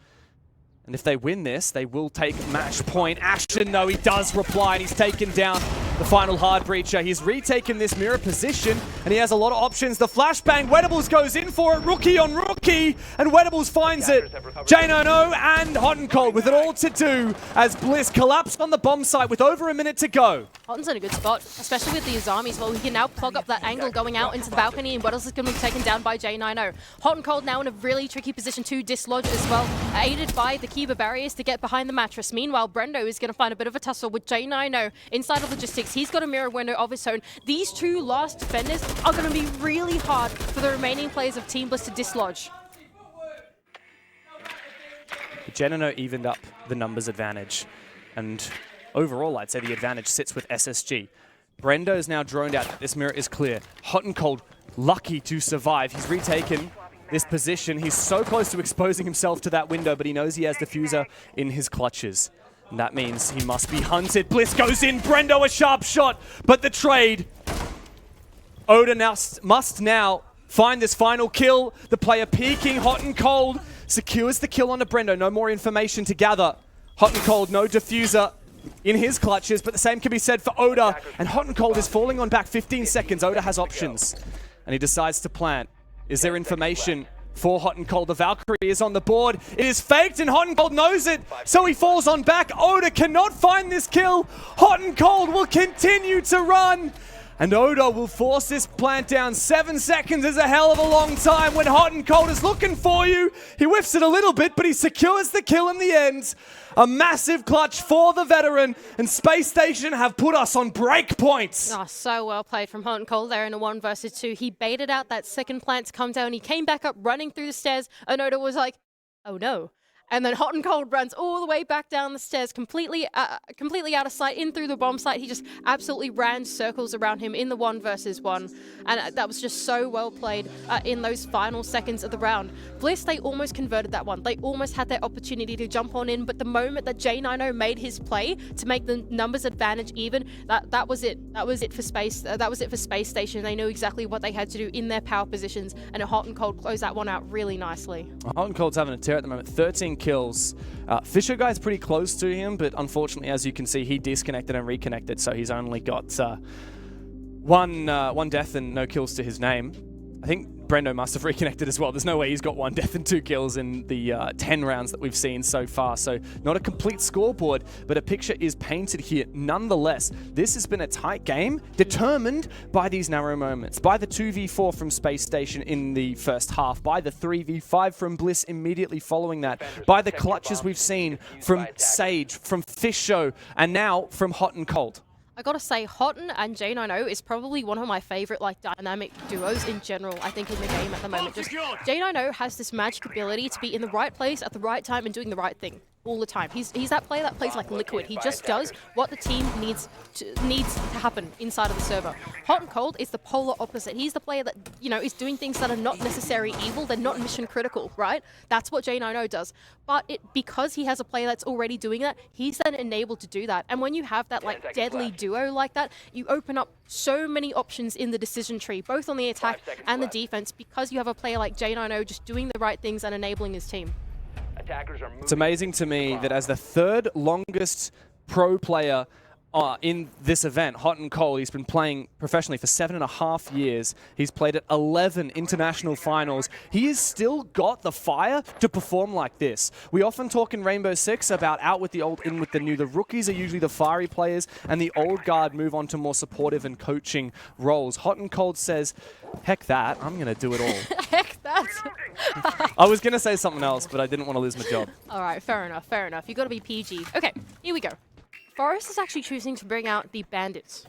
And if they win this, they will take match point. Ashen, though, he does reply, and he's taken down the final hard breacher. He's retaken this mirror position, and he has a lot of options. The flashbang, Weddables goes in for it, rookie on rookie, and Weddables finds it. J90 and Hot and Cold with it all to do as BLISS collapsed on the bomb site with over a minute to go. Hotten's in a good spot, especially with the Azami as well. He can now plug up that angle going out into the balcony, and Weddles is going to be taken down by J90. Hot and Cold now in a really tricky position to dislodge as well, aided by the Kiba barriers to get behind the mattress. Meanwhile, Brendo is going to find a bit of a tussle with J90 inside of logistics. He's got a mirror window of his own. These two last defenders are going to be really hard for the remaining players of Team BLISS to dislodge. J90 evened up the numbers advantage, and overall, I'd say the advantage sits with SSG. Brendo is now droned out. This mirror is clear. Hot and Cold, lucky to survive. He's retaken this position. He's so close to exposing himself to that window, but he knows he has Diffuser in his clutches. And that means he must be hunted. BLISS goes in. Brendo, a sharp shot, but the trade. Oda now must now find this final kill. The player peeking. Hot and Cold secures the kill onto Brendo. No more information to gather. Hot and Cold, no Diffuser in his clutches, but the same can be said for Oda. And Hot and Cold is falling on back 15 seconds. Oda has options, and he decides to plant. Is there information for Hot and Cold? The Valkyrie is on the board. It is faked, and Hot and Cold knows it, so he falls on back. Oda cannot find this kill. Hot and Cold will continue to run, and Oda will force this plant down. 7 seconds is a hell of a long time when Hot and Cold is looking for you. He whiffs it a little bit, but he secures the kill in the end. A massive clutch for the veteran, and Space Station have put us on break points. Oh, so well played from Hot and Cold there in a 1 versus 2. He baited out that second plant to come down. He came back up running through the stairs, and Oda was like, oh no. And then Hot and Cold runs all the way back down the stairs, completely out of sight, in through the bomb site. He just absolutely ran circles around him in the 1 versus 1. And that was just so well played in those final seconds of the round. BLISS, they almost converted that one. They almost had their opportunity to jump on in, but the moment that J90 made his play to make the numbers advantage even, that was it. That was it for Space. That was it for Space Station. They knew exactly what they had to do in their power positions, and Hot and Cold closed that one out really nicely. Hot and Cold's having a tear at the moment. 13 kills. Fisher Guy's pretty close to him, but unfortunately, as you can see, he disconnected and reconnected, so he's only got one death and no kills to his name. I think Brendo must have reconnected as well. There's no way he's got 1 death and 2 kills in the 10 rounds that we've seen so far. So not a complete scoreboard, but a picture is painted here. Nonetheless, this has been a tight game, determined by these narrow moments, by the 2v4 from Space Station in the first half, by the 3v5 from BLISS immediately following that, by the clutches we've seen from Sage, from Fisho, and now from Hot and Cold. I gotta say, Hotten and J90 is probably one of my favorite dynamic duos in general, I think, in the game at the moment. Just J90 has this magic ability to be in the right place at the right time and doing the right thing. all the time. He's that player that plays like liquid. He just does what the team needs to happen inside of the server. Hot and Cold is the polar opposite. He's the player that, you know, is doing things that are not necessarily evil. They're not mission critical, right? That's what J90 does. But because he has a player that's already doing that, he's then enabled to do that. And when you have that like deadly duo like that, you open up so many options in the decision tree, both on the attack and the defense, because you have a player like J90 just doing the right things and enabling his team. It's amazing to me that as the third longest pro player in this event, Hot and Cold, he's been playing professionally for 7.5 years. He's played at 11 international finals. He has still got the fire to perform like this. We often talk in Rainbow Six about out with the old, in with the new. The rookies are usually the fiery players, and the old guard move on to more supportive and coaching roles. Hot and Cold says, heck that, I'm going to do it all. Heck that. I was going to say something else, but I didn't want to lose my job. All right, fair enough, fair enough. You got to be PG. Okay, here we go. Forest is actually choosing to bring out the Bandits,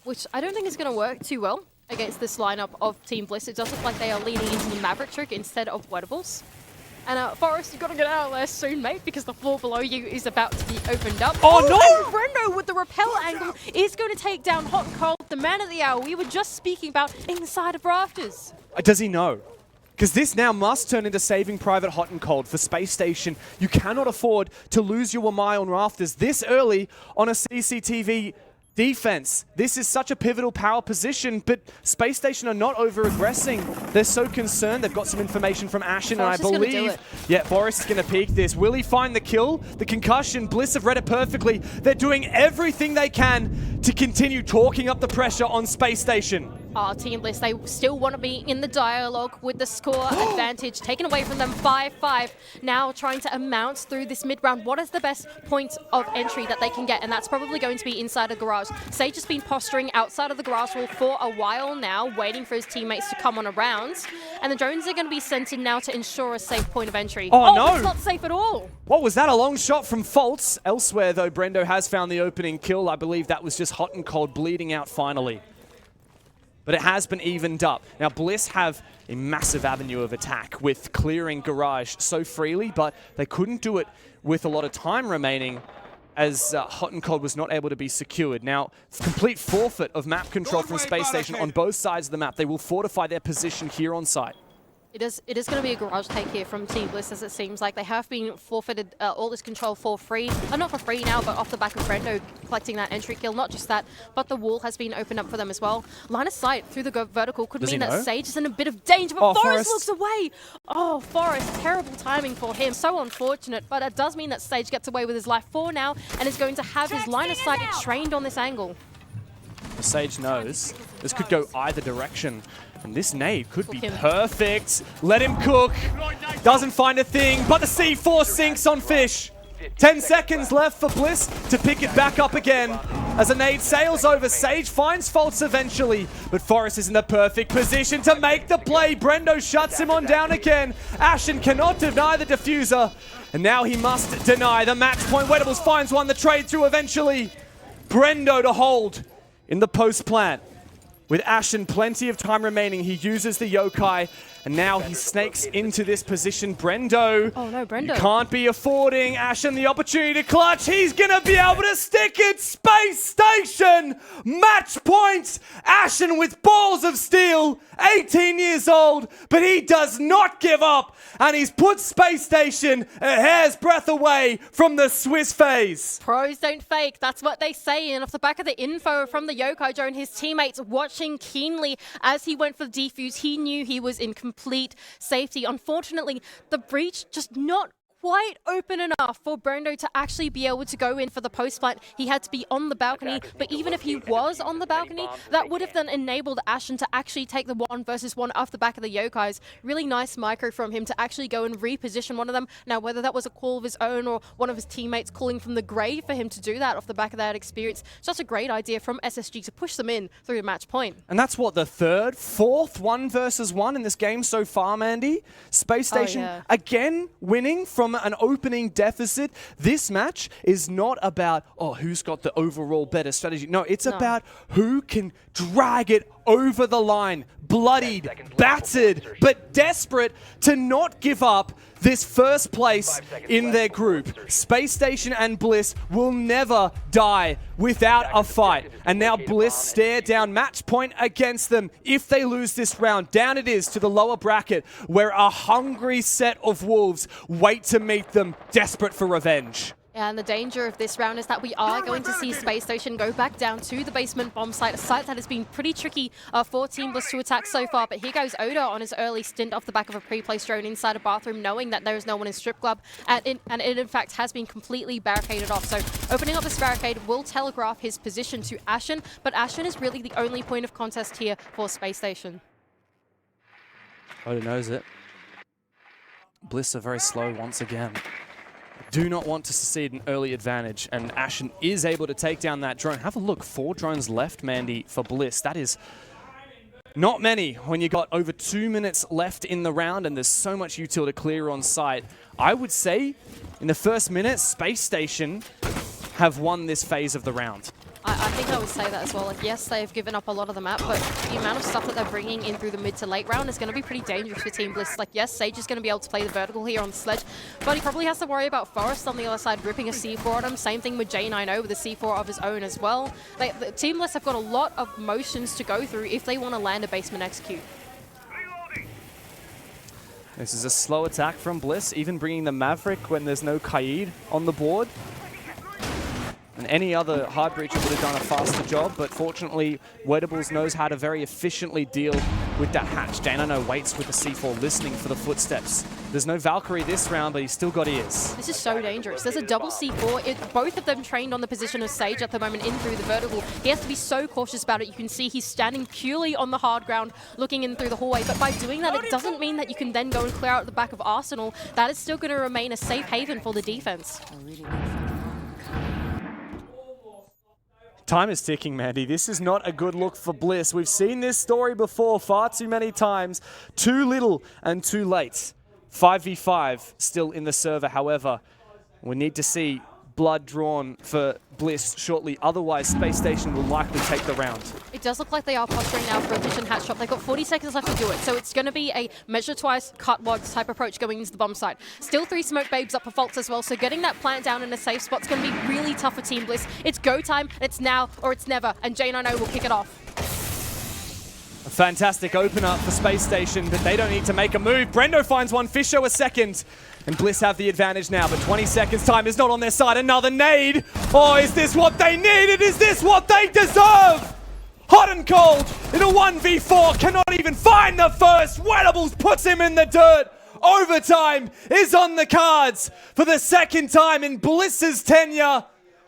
which I don't think is going to work too well against this lineup of Team BLISS. It does look like they are leaning into the Maverick trick instead of Wettables. And Forest, you've got to get out of there soon, mate, because the floor below you is about to be opened up. Oh no! And Brendo with the rappel angle is going to take down Hot and Cold, the man of the hour we were just speaking about inside of Rafters. Does he know? Because this now must turn into Saving Private Hot and Cold for Space Station. You cannot afford to lose your Wamai on Rafters this early on a CCTV defense. This is such a pivotal power position, but Space Station are not over-aggressing. They're so concerned. They've got some information from Ashen, and I believe... Yeah, Forrest is going to peek this. Will he find the kill? The concussion? BLISS have read it perfectly. They're doing everything they can to continue talking up the pressure on Space Station. Team BLISS, they still want to be in the dialogue with the score advantage taken away from them 5-5. Now trying to amount through this mid-round. What is the best point of entry that they can get? And that's probably going to be inside a garage. Sage has been posturing outside of the garage wall for a while now, waiting for his teammates to come on around. And the drones are going to be sent in now to ensure a safe point of entry. Oh no! It's not safe at all. What was that? A long shot from Fultz. Elsewhere, though, Brendo has found the opening kill. I believe that was just Hot and Cold bleeding out finally. But it has been evened up. Now, BLISS have a massive avenue of attack with clearing garage so freely, but they couldn't do it with a lot of time remaining as Hot and Cold was not able to be secured. Now, complete forfeit of map control from Space Station on both sides of the map. They will fortify their position here on site. It is going to be a garage take here from Team BLISS, as it seems like they have been forfeited all this control for free. Not for free now, but off the back of Brendo collecting that entry kill. Not just that, but the wall has been opened up for them as well. Line of sight through the vertical could mean that Sage is in a bit of danger, but Forrest looks away. Oh, Forrest, terrible timing for him. So unfortunate, but it does mean that Sage gets away with his life for now and is going to have his line of sight trained on this angle. Sage knows this could go either direction. And this nade could be perfect. Let him cook. Doesn't find a thing, but the C4 sinks on Fish. 10 seconds left for BLISS to pick it back up again. As a nade sails over, Sage finds Fultz eventually, but Forrest is in the perfect position to make the play. Brendo shuts him on down again. Ashen cannot deny the diffuser, and now he must deny the match point. Wettables finds one, the trade through eventually. Brendo to hold in the post plant. With Ashen plenty of time remaining, he uses the yokai, and now he snakes into this position. Brendo. Oh no, Brendo. You can't be affording Ashen the opportunity to clutch. He's going to be able to stick it. Space Station. Match point. Ashen with balls of steel. 18 years old, but he does not give up. And he's put Space Station a hair's breadth away from the Swiss phase. Pros don't fake. That's what they say. And off the back of the info from the yokai drone, his teammates watching keenly as he went for the defuse. He knew he was in complete safety. Unfortunately, the breach just not quite open enough for Brendo to actually be able to go in for the post plant. He had to be on the balcony, but even if he was on the balcony, that would have then enabled Ashen to actually take the 1-versus-1 off the back of the yokais. Really nice micro from him to actually go and reposition one of them. Now, whether that was a call of his own or one of his teammates calling from the grave for him to do that off the back of that experience, just a great idea from SSG to push them in through the match point. And that's what, the fourth 1-versus-1 in this game so far, Mandy? Space Station again winning from an opening deficit. This match is not about, oh, who's got the overall better strategy. No, it's about who can drag it over the line, bloodied, battered, but desperate to not give up this first place in their group. Space Station and BLISS will never die without a fight. And now BLISS stare down match point against them. If they lose this round, down it is to the lower bracket, where a hungry set of wolves wait to meet them, desperate for revenge. Yeah, and the danger of this round is that we are going to see Space Station go back down to the basement bomb site, a site that has been pretty tricky for Team BLISS to attack so far. But here goes Oda on his early stint off the back of a pre-placed drone inside a bathroom, knowing that there is no one in Strip Club, and it in fact has been completely barricaded off. So opening up this barricade will telegraph his position to Ashen, but Ashen is really the only point of contest here for Space Station. Oda knows it. BLISS are very slow once again. Do not want to concede an early advantage, and Ashen is able to take down that drone. Have a look, 4 drones left, Mandy, for BLISS. That is not many when you got over 2 minutes left in the round and there's so much util to clear on site. I would say in the first minute, Space Station have won this phase of the round. I think I would say that as well. Like, yes, they've given up a lot of the map, but the amount of stuff that they're bringing in through the mid to late round is going to be pretty dangerous for Team BLISS. Like, yes, Sage is going to be able to play the vertical here on the sledge, but he probably has to worry about Forrest on the other side ripping a C4 at him. Same thing with J9O with a C4 of his own as well. Team BLISS have got a lot of motions to go through if they want to land a basement execute. This is a slow attack from BLISS, even bringing the Maverick when there's no Kaid on the board. And any other hard breacher would have done a faster job, but fortunately, Wedables knows how to very efficiently deal with that hatch. J9O waits with the C4, listening for the footsteps. There's no Valkyrie this round, but he's still got ears. This is so dangerous. There's a double C4. Both of them trained on the position of Sage at the moment in through the vertical. He has to be so cautious about it. You can see he's standing purely on the hard ground, looking in through the hallway. But by doing that, it doesn't mean that you can then go and clear out the back of Arsenal. That is still going to remain a safe haven for the defense. Time is ticking, Mandy. This is not a good look for BLISS. We've seen this story before far too many times. Too little and too late. 5v5 still in the server, however. We need to see blood drawn for BLISS shortly. Otherwise, Space Station will likely take the round. It does look like they are posturing now for a vision hatch shot. They've got 40 seconds left to do it, so it's going to be a measure twice, cut once type approach going into the bomb site. Still 3 smoke babes up for faults as well, so getting that plant down in a safe spot is going to be really tough for Team BLISS. It's go time, it's now or it's never, and J9O will kick it off. A fantastic opener for Space Station, but they don't need to make a move. Brendo finds one, Fisher a second. And BLISS have the advantage now, but 20 seconds time is not on their side. Another nade. Oh, is this what they needed? Is this what they deserve? Hot and cold in a 1v4, cannot even find the first. Wedables puts him in the dirt. Overtime is on the cards for the second time in BLISS's tenure.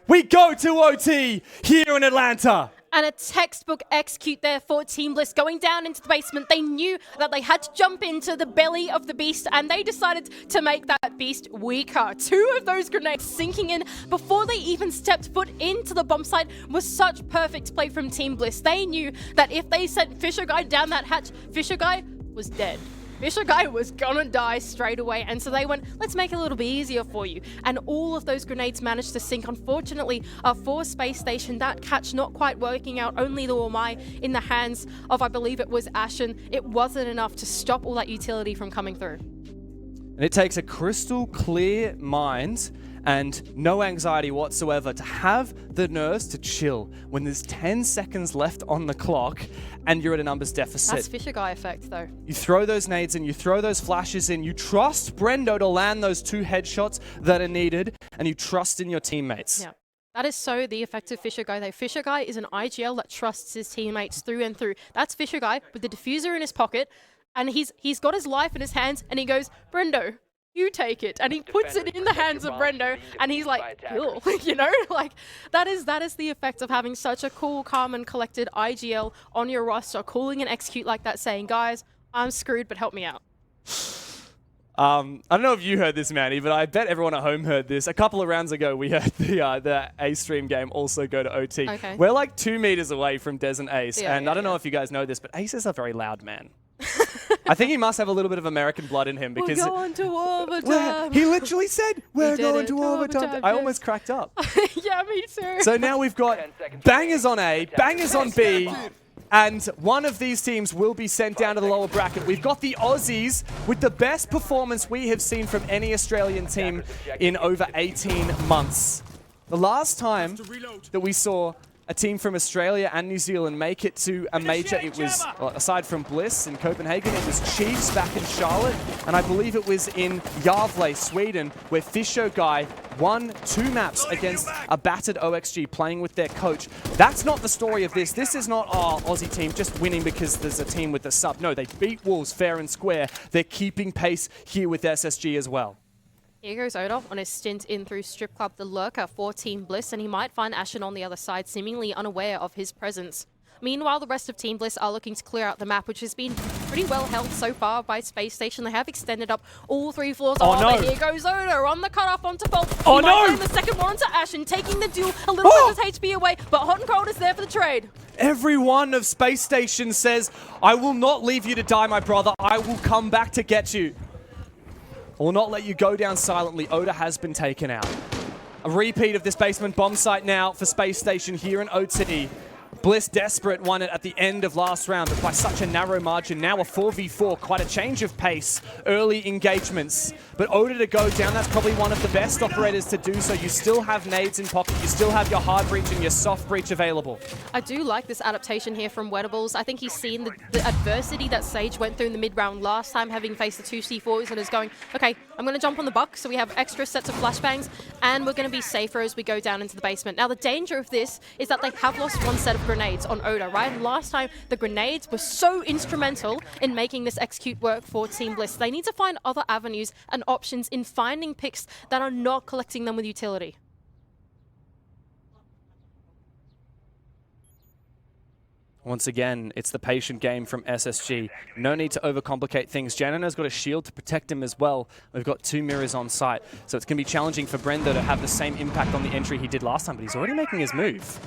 We go to OT here in Atlanta. And a textbook execute there for Team BLISS going down into the basement. They knew that they had to jump into the belly of the beast, and they decided to make that beast weaker. 2 of those grenades sinking in before they even stepped foot into the bomb site was such perfect play from Team BLISS. They knew that if they sent Fisher Guy down that hatch, Fisher Guy was dead. Fisher Guy was gonna die straight away, and so they went, let's make it a little bit easier for you. And all of those grenades managed to sink. Unfortunately, for Space Station, that catch not quite working out, only the Wamai in the hands of, I believe it was Ashen. It wasn't enough to stop all that utility from coming through. And it takes a crystal clear mind and no anxiety whatsoever to have the nerves to chill when there's 10 seconds left on the clock and you're at a numbers deficit. That's Fisher Guy effect, though. You throw those nades in, you throw those flashes in, you trust Brendo to land those 2 headshots that are needed, and you trust in your teammates. Yeah. That is so the effect of Fisher Guy, though. Fisher Guy is an IGL that trusts his teammates through and through. That's Fisher Guy with the diffuser in his pocket, and he's got his life in his hands, and he goes, Brendo, you take it. And he puts it in the hands of Brendo, and he's like, cool. You know, like that is the effect of having such a cool, calm, and collected IGL on your roster, calling an execute like that, saying, guys, I'm screwed, but help me out. I don't know if you heard this, Manny, but I bet everyone at home heard this. A couple of rounds ago, we heard the Ace Stream game also go to OT. Okay. We're like 2 meters away from Des and Ace, Yeah, and I don't know if you guys know this, but Ace is a very loud man. I think he must have a little bit of American blood in him because we're going to overtime. he literally said, we're did going it. to overtime. I almost cracked up. Yeah, me too. So now we've got bangers on A, bangers on B, And one of these teams will be sent down to the lower bracket. We've got the Aussies with the best performance we have seen from any Australian team in over 18 months. The last time that we saw a team from Australia and New Zealand make it to a major, it was, well, aside from BLISS in Copenhagen, it was Chiefs back in Charlotte, and I believe it was in Gävle, Sweden, where Fisher Guy won 2 maps against a battered OXG playing with their coach. That's not the story of this. This is not our Aussie team just winning because there's a team with a sub. No, they beat Wolves fair and square. They're keeping pace here with SSG as well. Here goes Oda on his stint in through Strip Club the Lurker for Team BLISS, and he might find Ashen on the other side, seemingly unaware of his presence. Meanwhile, the rest of Team BLISS are looking to clear out the map, which has been pretty well held so far by Space Station. They have extended up all 3 floors. Oh, no. But here goes Oda on the cutoff onto Bolt. Oh, he no. might find the second one onto Ashen, taking the duel a little bit of his HP away, but Hot and Cold is there for the trade. Every one of Space Station says, I will not leave you to die, my brother. I will come back to get you. I will not let you go down silently. Oda has been taken out. A repeat of this basement bomb site now for Space Station here in OT. BLISS desperate won it at the end of last round, but by such a narrow margin. Now a 4v4, quite a change of pace, early engagements. But Oda to go down, that's probably one of the best operators to do so. You still have nades in pocket, you still have your hard breach and your soft breach available. I do like this adaptation here from Wettables. I think he's seen the adversity that Sage went through in the mid-round last time, having faced the 2 C4s, and is going, okay, I'm going to jump on the buck, so we have extra sets of flashbangs, and we're going to be safer as we go down into the basement. Now, the danger of this is that they have lost 1 set of grenades on Oda, right? And last time, the grenades were so instrumental in making this execute work for Team BLISS. They need to find other avenues and options in finding picks that are not collecting them with utility. Once again, it's the patient game from SSG. No need to overcomplicate things. Janino's got a shield to protect him as well. We've got 2 mirrors on site, so it's going to be challenging for Brendo to have the same impact on the entry he did last time, but he's already making his move.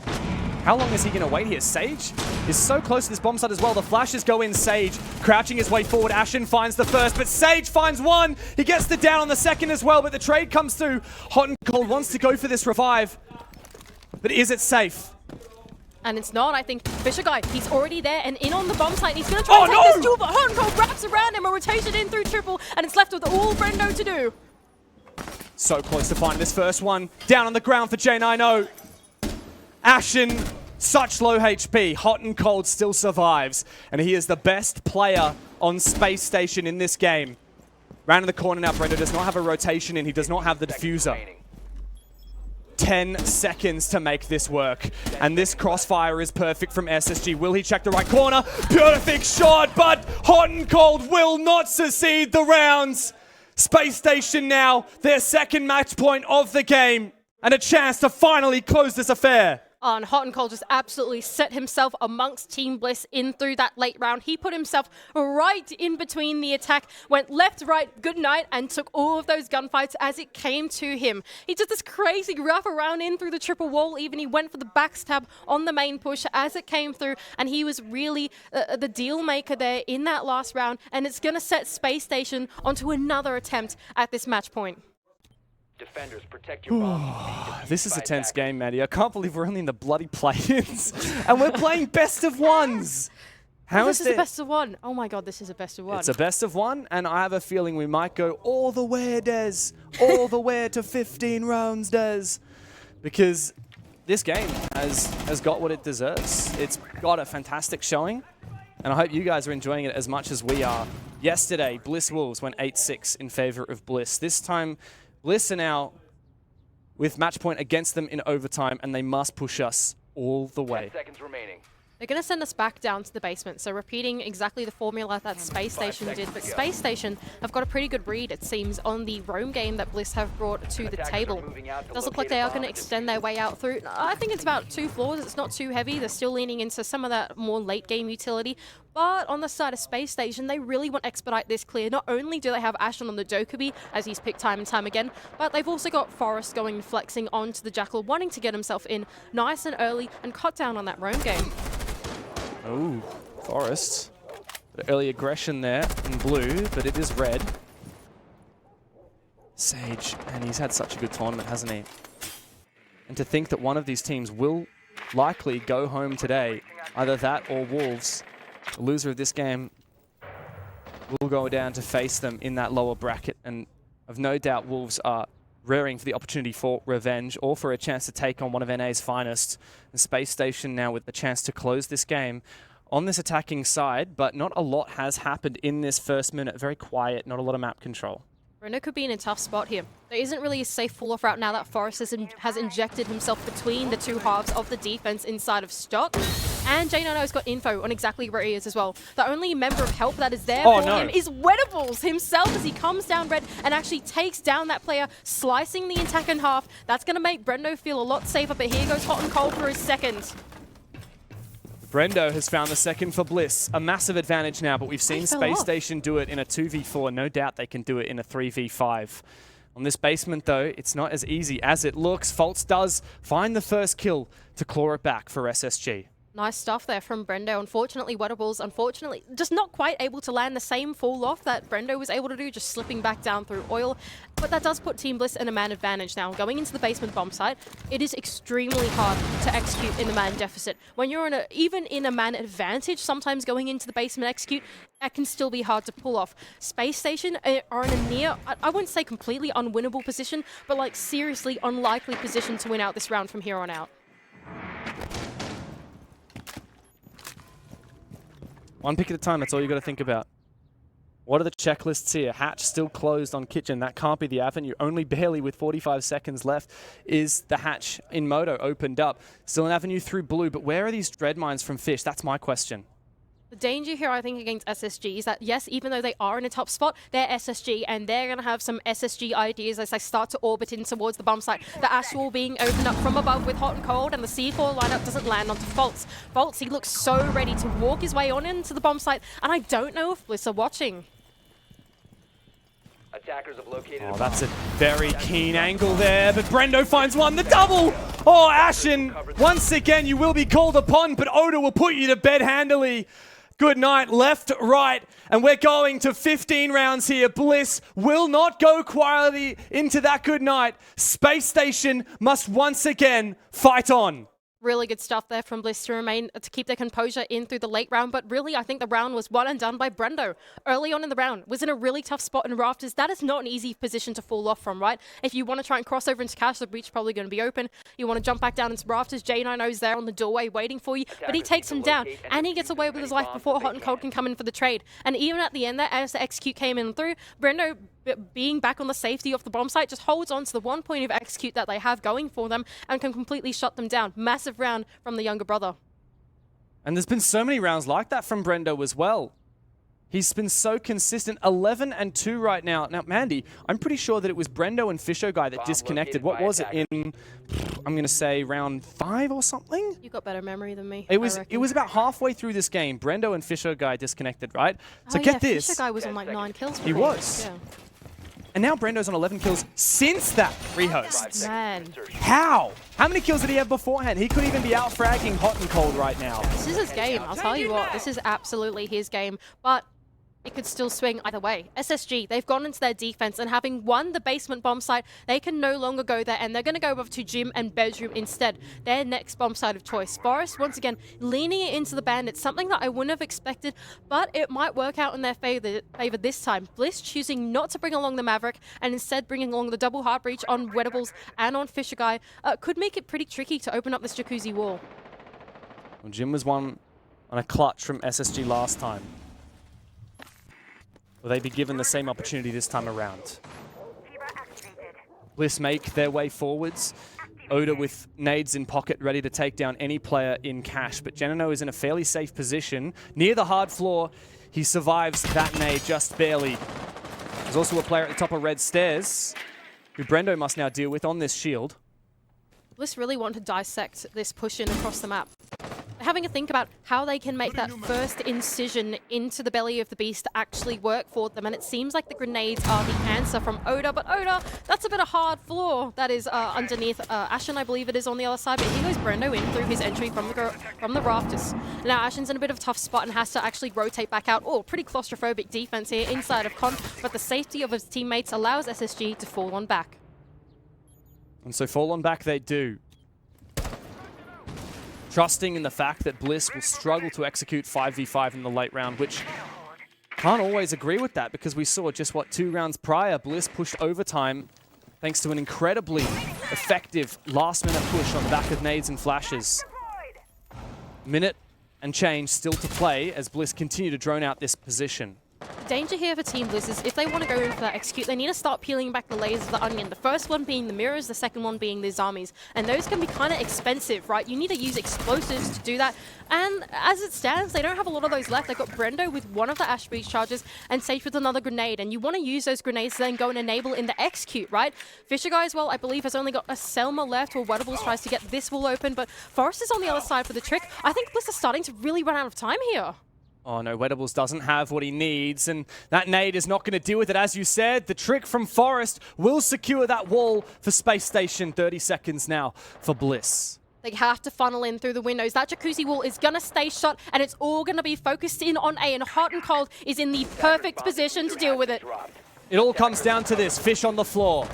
How long is he going to wait here? Sage is so close to this bomb site as well. The flashes go in. Sage crouching his way forward. Ashen finds the first, but Sage finds 1. He gets the down on the second as well, but the trade comes through. Hot and Cold wants to go for this revive, but is it safe? And it's not. I think Fisher Guy, he's already there and in on the bomb site. He's going to try and take this duel, but Hot and Cold wraps around him, a rotation in through triple, and it's left with all Brendo to do. So close to finding this first one. Down on the ground for J90. Ashen, such low HP. Hot and Cold still survives, and he is the best player on Space Station in this game. Round in the corner now, Brendo does not have a rotation in. He does not have the diffuser. 10 seconds to make this work. And this crossfire is perfect from SSG. Will he check the right corner? Perfect shot, but Hot and Cold will not succeed the rounds. Space Station now, their second match point of the game, and a chance to finally close this affair. And Hot and Cold just absolutely set himself amongst Team BLISS in through that late round. He put himself right in between the attack, went left, right, good night, and took all of those gunfights as it came to him. He did this crazy wrap around in through the triple wall, even he went for the backstab on the main push as it came through, and he was really the deal maker there in that last round, and it's going to set Space Station onto another attempt at this match point. Defenders, protect your bombs. This is a tense game, Maddie. I can't believe we're only in the bloody play-ins and we're playing best of ones. This is a best of 1. Oh my god, this is a best of 1. It's a best of 1, and I have a feeling we might go all the way, Des. All the way to 15 rounds, Des. Because this game has got what it deserves. It's got a fantastic showing, and I hope you guys are enjoying it as much as we are. Yesterday, BLISS Wolves went 8-6 in favor of BLISS. This time, BLISS are now with match point against them in overtime, and they must push us all the way. 10 seconds remaining. They're going to send us back down to the basement, so repeating exactly the formula that Space Station did. But Space Station have got a pretty good read, it seems, on the roam game that BLISS have brought to the table. It does look like they are going to extend their way out through. I think it's about 2 floors. It's not too heavy. They're still leaning into some of that more late game utility. But on the side of Space Station, they really want to expedite this clear. Not only do they have Ashen on the Dokkaebi, as he's picked time and time again, but they've also got Forrest going and flexing onto the Jackal, wanting to get himself in nice and early and cut down on that roam game. Oh, Forrest. Early aggression there in blue, but it is red. Sage, and he's had such a good tournament, hasn't he? And to think that one of these teams will likely go home today Either that or Wolves. The loser of this game will go down to face them in that lower bracket, and I've no doubt Wolves are rearing for the opportunity for revenge or for a chance to take on one of NA's finest. And Space Station now with the chance to close this game on this attacking side, but not a lot has happened in this first minute. Very quiet, not a lot of map control. Brendo could be in a tough spot here. There isn't really a safe fall-off route now that Forrest has injected himself between the two halves of the defense inside of stock. And J9O's got info on exactly where he is as well. The only member of help that is there for him is Wedables himself as he comes down red and actually takes down that player, slicing the attack in half. That's going to make Brendo feel a lot safer, but here goes Hot and Cold for his second. Brendo has found the second for Bliss. A massive advantage now, but we've seen Space Station do it in a 2v4. No doubt they can do it in a 3v5. On this basement, though, it's not as easy as it looks. Fultz does find the first kill to claw it back for SSG. Nice stuff there from Brendo. Unfortunately, Wedables, just not quite able to land the same fall off that Brendo was able to do, just slipping back down through oil. But that does put Team Bliss in a man advantage now. Going into the basement bomb site, it is extremely hard to execute in the man deficit. When you're even in a man advantage, sometimes going into the basement execute, that can still be hard to pull off. Space Station are in a near, I wouldn't say completely unwinnable position, but like seriously unlikely position to win out this round from here on out. One pick at a time, that's all you got to think about. What are the checklists here? Hatch still closed on Kitchen. That can't be the avenue. Only barely with 45 seconds left is the hatch in Moto opened up. Still an avenue through blue, but where are these dread mines from Fish? That's my question. The danger here, I think, against SSG is that, yes, even though they are in a top spot, they're SSG, and they're going to have some SSG ideas as they start to orbit in towards the bomb site. The Astral being opened up from above with Hot and Cold, and the C4 lineup doesn't land onto Fultz. Fultz, he looks so ready to walk his way on into the bomb site, and I don't know if Bliss are watching. Attackers have located Oh, that's a very keen angle there, but Brendo finds one, the double! Oh, Ashen, once again you will be called upon, but Oda will put you to bed handily. Good night, left, right, and we're going to 15 rounds here. Bliss will not go quietly into that good night. Space Station must once again fight on. Really good stuff there from Bliss to keep their composure in through the late round, but really I think the round was won and done by Brendo. Early on in the round, was in a really tough spot in Rafters. That is not an easy position to fall off from, right? If you want to try and cross over into Cash, the breach is probably going to be open. You want to jump back down into Rafters, J9O's there on the doorway waiting for you, but he takes him down, and he gets away with his life before Hot and Cold can come in for the trade. And even at the end there, as the execute came in through, Brendo, being back on the safety of the bomb site, just holds on to the 1 point of execute that they have going for them and can completely shut them down. Massive round from the younger brother. And there's been so many rounds like that from Brendo as well. He's been so consistent. 11 and 2 right now. Now, Mandy, I'm pretty sure that it was Brendo and Fisher guy that disconnected. What was it in, I'm going to say, round 5 or something? You got better memory than me. It was about halfway through this game. Brendo and Fisher guy disconnected, right? So get this. Fisher guy was on like 9 kills. He was. Yeah. And now Brendo's on 11 kills since that rehost. Man. How? How many kills did he have beforehand? He could even be out fragging Hot and Cold right now. This is his game. I'll tell you what. This is absolutely his game. But it could still swing either way. SSG, they've gone into their defense, and having won the basement bomb site, they can no longer go there, and they're going to go over to gym and bedroom instead. Their next bomb site of choice. Forest, once again, leaning it into the bandits, something that I wouldn't have expected, but it might work out in their favor this time. Bliss choosing not to bring along the Maverick, and instead bringing along the double heart breach on Wedables and on Fisher Guy, could make it pretty tricky to open up this jacuzzi wall. Well, Jim was one on a clutch from SSG last time. Will they be given the same opportunity this time around? Bliss make their way forwards. Oda with nades in pocket, ready to take down any player in Cash. But Genino is in a fairly safe position. Near the hard floor, he survives that nade just barely. There's also a player at the top of red stairs, who Brendo must now deal with on this shield. Bliss really want to dissect this push in across the map. Having a think about how they can make that first incision into the belly of the beast actually work for them, and it seems like the grenades are the answer from Oda, but Oda, that's a bit of hard floor that is underneath Ashen, I believe it is on the other side, but here goes Brendo in through his entry from the rafters. Now Ashen's in a bit of a tough spot and has to actually rotate back out. Oh, pretty claustrophobic defense here inside of Con, but the safety of his teammates allows SSG to fall on back. And so fall on back they do. trusting in the fact that BLISS will struggle to execute 5v5 in the late round, which can't always agree with that because we saw just what 2 rounds prior, BLISS pushed overtime thanks to an incredibly effective last-minute push on the back of nades and flashes. Minute and change still to play as BLISS continue to drone out this position. Danger here for Team BLISS is if they want to go in for that execute, they need to start peeling back the layers of the onion. The first one being the mirrors, the second one being the zombies. And those can be kind of expensive, right? You need to use explosives to do that. And as it stands, they don't have a lot of those left. They've got Brendo with one of the Ash Breach charges and Sage with another grenade. And you want to use those grenades to then go and enable in the execute, right? Fisher Guy as well, I believe, has only got a Selma left while Wettables tries to get this wall open. But Forrest is on the other side for the trick. I think BLISS is starting to really run out of time here. Oh no, Wettables doesn't have what he needs, and that nade is not going to deal with it. As you said, the trick from Forrest will secure that wall for Space Station. 30 seconds now for BLISS. They have to funnel in through the windows. That jacuzzi wall is going to stay shut, and it's all going to be focused in on A, and Hot and Cold is in the perfect position to deal with it. It all comes down to this. Fish on the floor.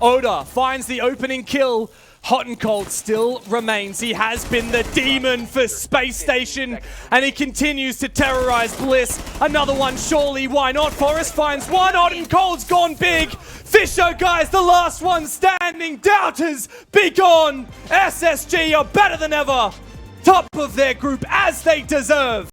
Oda finds the opening kill. Hot and Cold still remains. He has been the demon for Space Station, and he continues to terrorize BLISS. Another one, surely, why not? Forrest finds one. Hot and Cold's gone big. Fisher Guy's the last one standing. Doubters, be gone. SSG are better than ever. Top of their group as they deserve.